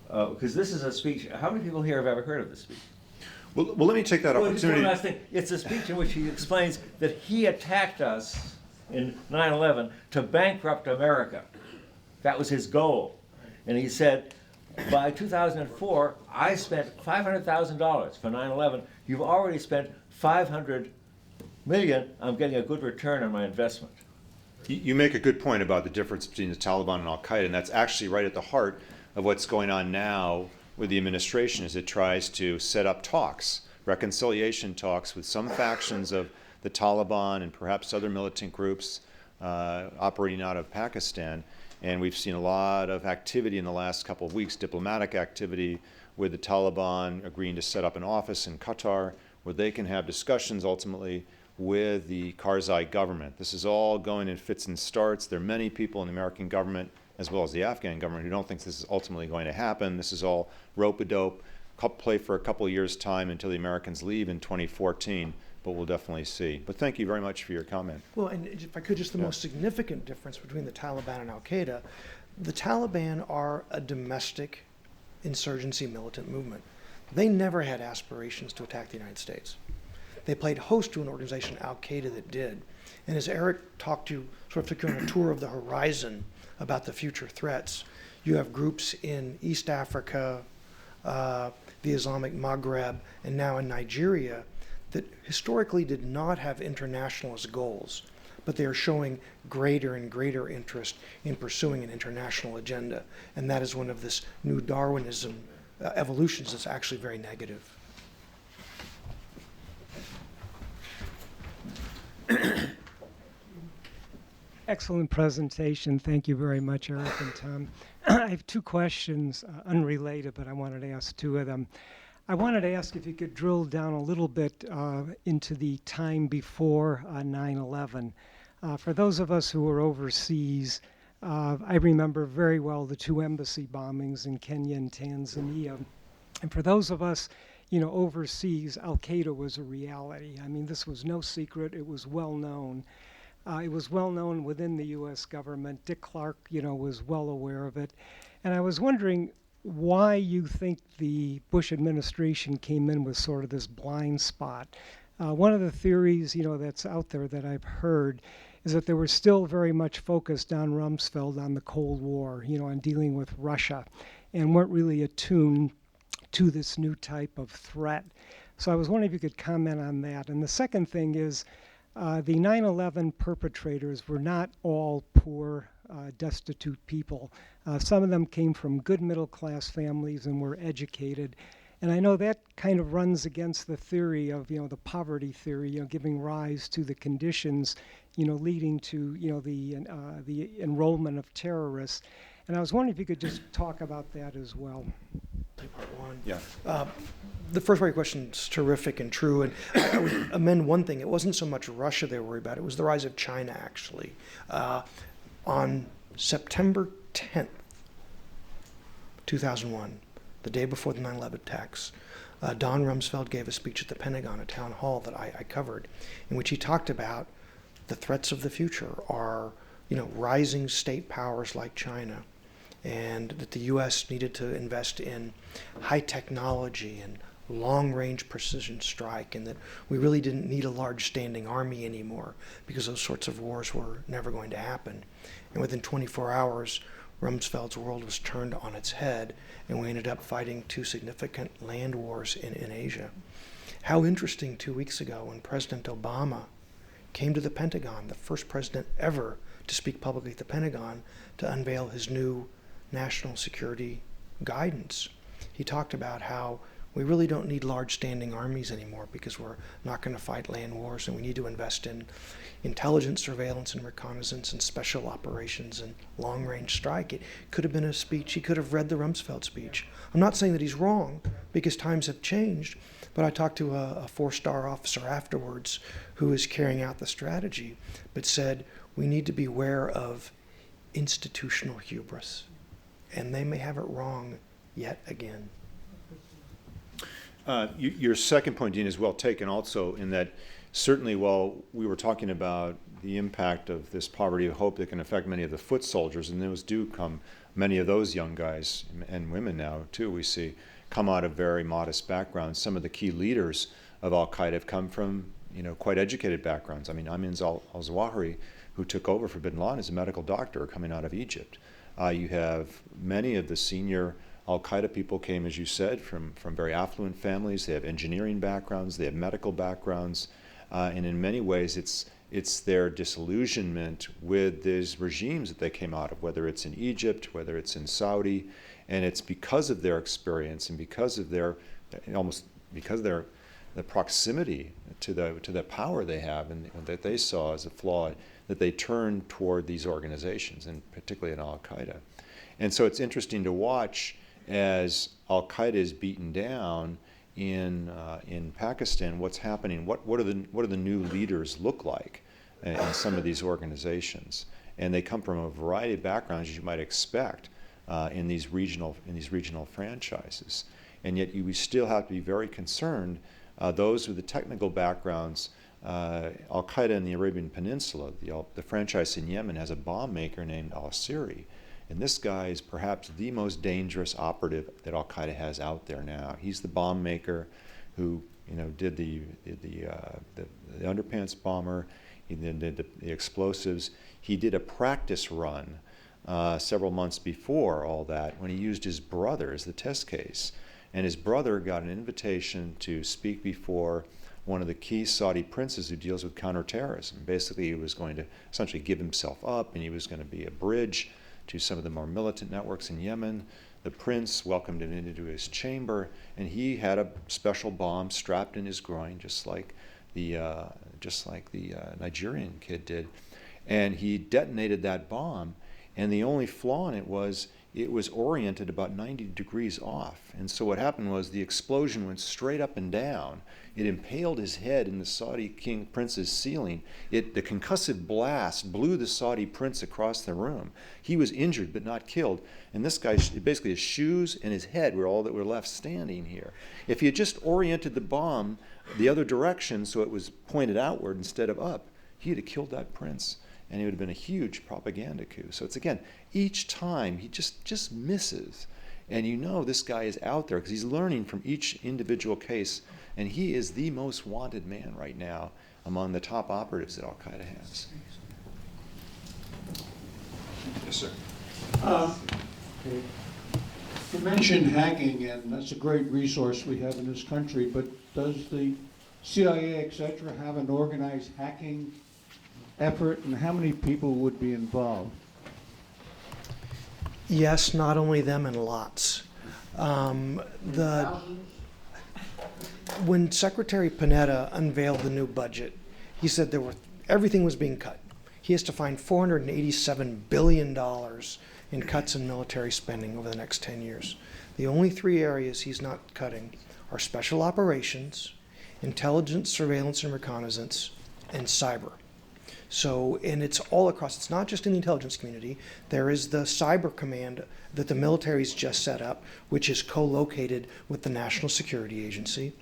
[SPEAKER 10] Because this is a speech. How many people here have ever heard of this speech?
[SPEAKER 2] Well, let me take that
[SPEAKER 10] Well, just
[SPEAKER 2] opportunity.
[SPEAKER 10] one last thing. It's a speech in which he explains that he attacked us in 9/11 to bankrupt America. That was his goal. And he said, by 2004, I spent $500,000 for 9/11. You've already spent $500 million. I'm getting a good return on my investment.
[SPEAKER 2] You make a good point about the difference between the Taliban and Al Qaeda, and that's actually right at the heart of what's going on now with the administration as it tries to set up talks, reconciliation talks with some factions of the Taliban and perhaps other militant groups operating out of Pakistan. And we've seen a lot of activity in the last couple of weeks, diplomatic activity with the Taliban agreeing to set up an office in Qatar where they can have discussions ultimately with the Karzai government. This is all going in fits and starts. There are many people in the American government as well as the Afghan government who don't think this is ultimately going to happen. This is all rope-a-dope, play for a couple of years' time until the Americans leave in 2014, but we'll definitely see. But thank you very much for your comment.
[SPEAKER 3] Well, and if I could, just the most significant difference between the Taliban and Al Qaeda, the Taliban are a domestic insurgency militant movement. They never had aspirations to attack the United States. They played host to an organization, Al Qaeda, that did. And as Eric talked to, sort of took you on a tour of the horizon about the future threats, you have groups in East Africa, the Islamic Maghreb, and now in Nigeria that historically did not have internationalist goals, but they are showing greater and greater interest in pursuing an international agenda. And that is one of this new Darwinism evolutions that's actually very negative.
[SPEAKER 11] Excellent presentation. Thank you very much, Eric and Thom. I have two questions, unrelated, but I wanted to ask two of them. I wanted to ask if you could drill down a little bit into the time before 9/11. For those of us who were overseas, I remember very well the two embassy bombings in Kenya and Tanzania. And for those of us, overseas, Al Qaeda was a reality. I mean, this was no secret. It was well known. It was well known within the U.S. government. Dick Clark, was well aware of it. And I was wondering why you think the Bush administration came in with sort of this blind spot. One of the theories, that's out there that I've heard is that they were still very much focused on Rumsfeld, on the Cold War, on dealing with Russia, and weren't really attuned to this new type of threat. So I was wondering if you could comment on that. And the second thing is, the 9/11 perpetrators were not all poor, destitute people. Some of them came from good middle-class families and were educated. And I know that kind of runs against the theory of, the poverty theory, giving rise to the conditions, leading to, the enrollment of terrorists. And I was wondering if you could just talk about that as well.
[SPEAKER 3] Part one.
[SPEAKER 2] Yeah.
[SPEAKER 3] The first part of your question is terrific and true. And I would amend one thing. It wasn't so much Russia they were worried about. It was the rise of China, actually. On September 10th, 2001, the day before the 9/11 attacks, Don Rumsfeld gave a speech at the Pentagon, a town hall that I covered, in which he talked about the threats of the future are, rising state powers like China, and that the U.S. needed to invest in high technology and long-range precision strike, and that we really didn't need a large standing army anymore because those sorts of wars were never going to happen. And within 24 hours, Rumsfeld's world was turned on its head, and we ended up fighting 2 significant land wars in Asia. How interesting 2 weeks ago when President Obama came to the Pentagon, the first president ever to speak publicly at the Pentagon, to unveil his new national security guidance. He talked about how we really don't need large standing armies anymore because we're not going to fight land wars, and we need to invest in intelligence, surveillance, and reconnaissance, and special operations, and long-range strike. It could have been a speech. He could have read the Rumsfeld speech. I'm not saying that he's wrong, because times have changed, but I talked to a 4-star officer afterwards who is carrying out the strategy, but said we need to be aware of institutional hubris, and they may have it wrong yet again.
[SPEAKER 2] Your second point, Dean, is well taken also, in that certainly while we were talking about the impact of this poverty of hope that can affect many of the foot soldiers, and those do come, many of those young guys and women now too, we see, come out of very modest backgrounds. Some of the key leaders of Al-Qaeda have come from, quite educated backgrounds. I mean, Amin al-Zawahiri, who took over for bin Laden, is a medical doctor coming out of Egypt. You have many of the senior Al-Qaeda people came, as you said, from very affluent families. They have engineering backgrounds, they have medical backgrounds, and in many ways it's their disillusionment with these regimes that they came out of, whether it's in Egypt, whether it's in Saudi, and it's because of their experience and because of the proximity to the power they have and that they saw as a flaw, that they turned toward these organizations, and particularly in Al-Qaeda. And so it's interesting to watch as Al-Qaeda is beaten down in Pakistan, what's happening, what do the new leaders look like in some of these organizations. And they come from a variety of backgrounds, as you might expect, in these regional franchises. And yet we still have to be very concerned, those with the technical backgrounds. Al-Qaeda in the Arabian Peninsula, the franchise in Yemen, has a bomb maker named al-Siri. And this guy is perhaps the most dangerous operative that Al-Qaeda has out there now. He's the bomb maker who, did the underpants bomber. He then did the explosives. He did a practice run several months before all that when he used his brother as the test case. And his brother got an invitation to speak before one of the key Saudi princes who deals with counterterrorism. Basically, he was going to essentially give himself up, and he was going to be a bridge to some of the more militant networks in Yemen. The prince welcomed him into his chamber, and he had a special bomb strapped in his groin, just like the Nigerian kid did. And he detonated that bomb, and the only flaw in it was oriented about 90 degrees off. And so what happened was the explosion went straight up and down. It impaled his head in the Saudi king prince's ceiling. The concussive blast blew the Saudi prince across the room. He was injured but not killed. And this guy, basically his shoes and his head were all that were left standing here. If he had just oriented the bomb the other direction so it was pointed outward instead of up, he'd have killed that prince. And it would have been a huge propaganda coup. So it's, again, each time he just misses. And this guy is out there because he's learning from each individual case. And he is the most wanted man right now among the top operatives that Al-Qaeda has. Yes, sir.
[SPEAKER 12] You mentioned hacking, and that's a great resource we have in this country, but does the CIA, et cetera, have an organized hacking effort, and how many people would be involved?
[SPEAKER 3] Yes, not only them, and lots. When Secretary Panetta unveiled the new budget, he said everything was being cut. He has to find $487 billion in cuts in military spending over the next 10 years. The only 3 areas he's not cutting are special operations, intelligence, surveillance, and reconnaissance, and cyber. So, and it's all across, it's not just in the intelligence community. There is the cyber command that the military's just set up, which is co-located with the National Security Agency.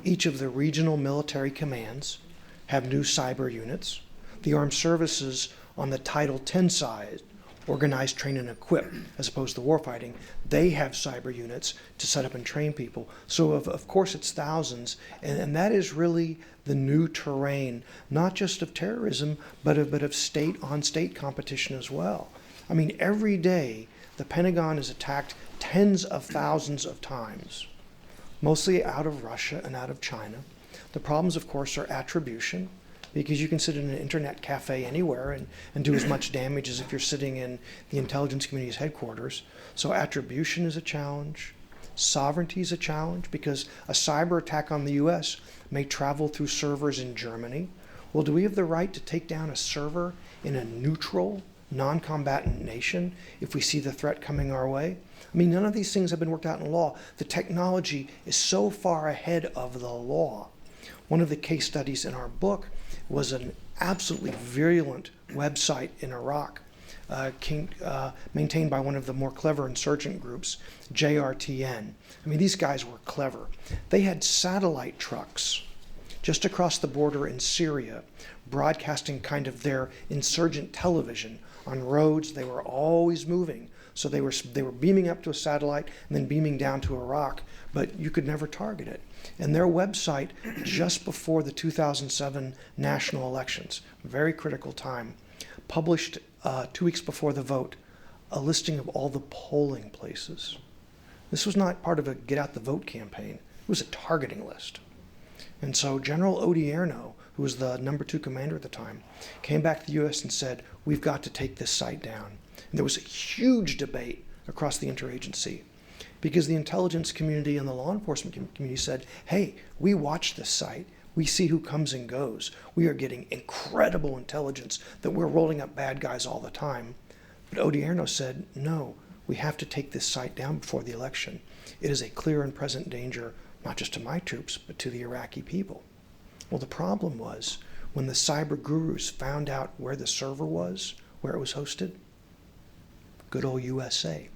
[SPEAKER 3] Each of the regional military commands have new cyber units. The armed services on the Title X side, organize, train, and equip, as opposed to warfighting, they have cyber units to set up and train people. So of course it's thousands, and that is really the new terrain, not just of terrorism, but of state-on-state competition as well. I mean, every day The Pentagon is attacked tens of thousands of times, mostly out of Russia and out of China. The problems, of course, are attribution, because you can sit in an internet cafe anywhere and do as much damage as if you're sitting in the intelligence community's headquarters. So attribution is a challenge. Sovereignty is a challenge, because a cyber attack on the US may travel through servers in Germany. Well, do we have the right to take down a server in a neutral, non-combatant nation if we see the threat coming our way? I mean, none of these things have been worked out in law. The technology is so far ahead of the law. One of the case studies in our book was an absolutely virulent website in Iraq, maintained by one of the more clever insurgent groups, JRTN. I mean, these guys were clever. They had satellite trucks just across the border in Syria, broadcasting kind of their insurgent television on roads. They were always moving. So they were beaming up to a satellite and then beaming down to Iraq, but you could never target it. And their website, just before the 2007 national elections, very critical time, published 2 weeks before the vote a listing of all the polling places. This was not part of a get out the vote campaign. It was a targeting list. And so General Odierno, who was the #2 commander at the time, came back to the US and said, we've got to take this site down. And there was a huge debate across the interagency, because the intelligence community and the law enforcement community said, hey, we watch this site. We see who comes and goes. We are getting incredible intelligence that we're rolling up bad guys all the time. But Odierno said, no, we have to take this site down before the election. It is a clear and present danger, not just to my troops, but to the Iraqi people. Well, the problem was, when the cyber gurus found out where the server was, where it was hosted, good old USA.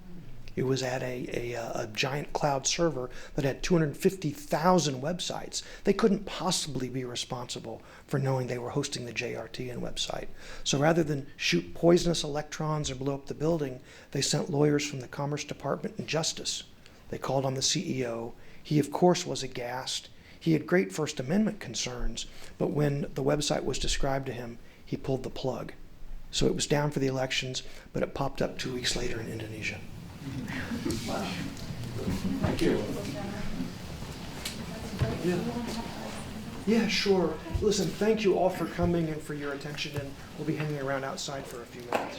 [SPEAKER 3] It was at a giant cloud server that had 250,000 websites. They couldn't possibly be responsible for knowing they were hosting the JRTN website. So rather than shoot poisonous electrons or blow up the building, they sent lawyers from the Commerce Department and Justice. They called on the CEO. He, of course, was aghast. He had great First Amendment concerns, but when the website was described to him, he pulled the plug. So it was down for the elections, but it popped up 2 weeks later in Indonesia.
[SPEAKER 12] Wow. Thank you.
[SPEAKER 3] Yeah, sure. Listen, thank you all for coming and for your attention, and we'll be hanging around outside for a few minutes.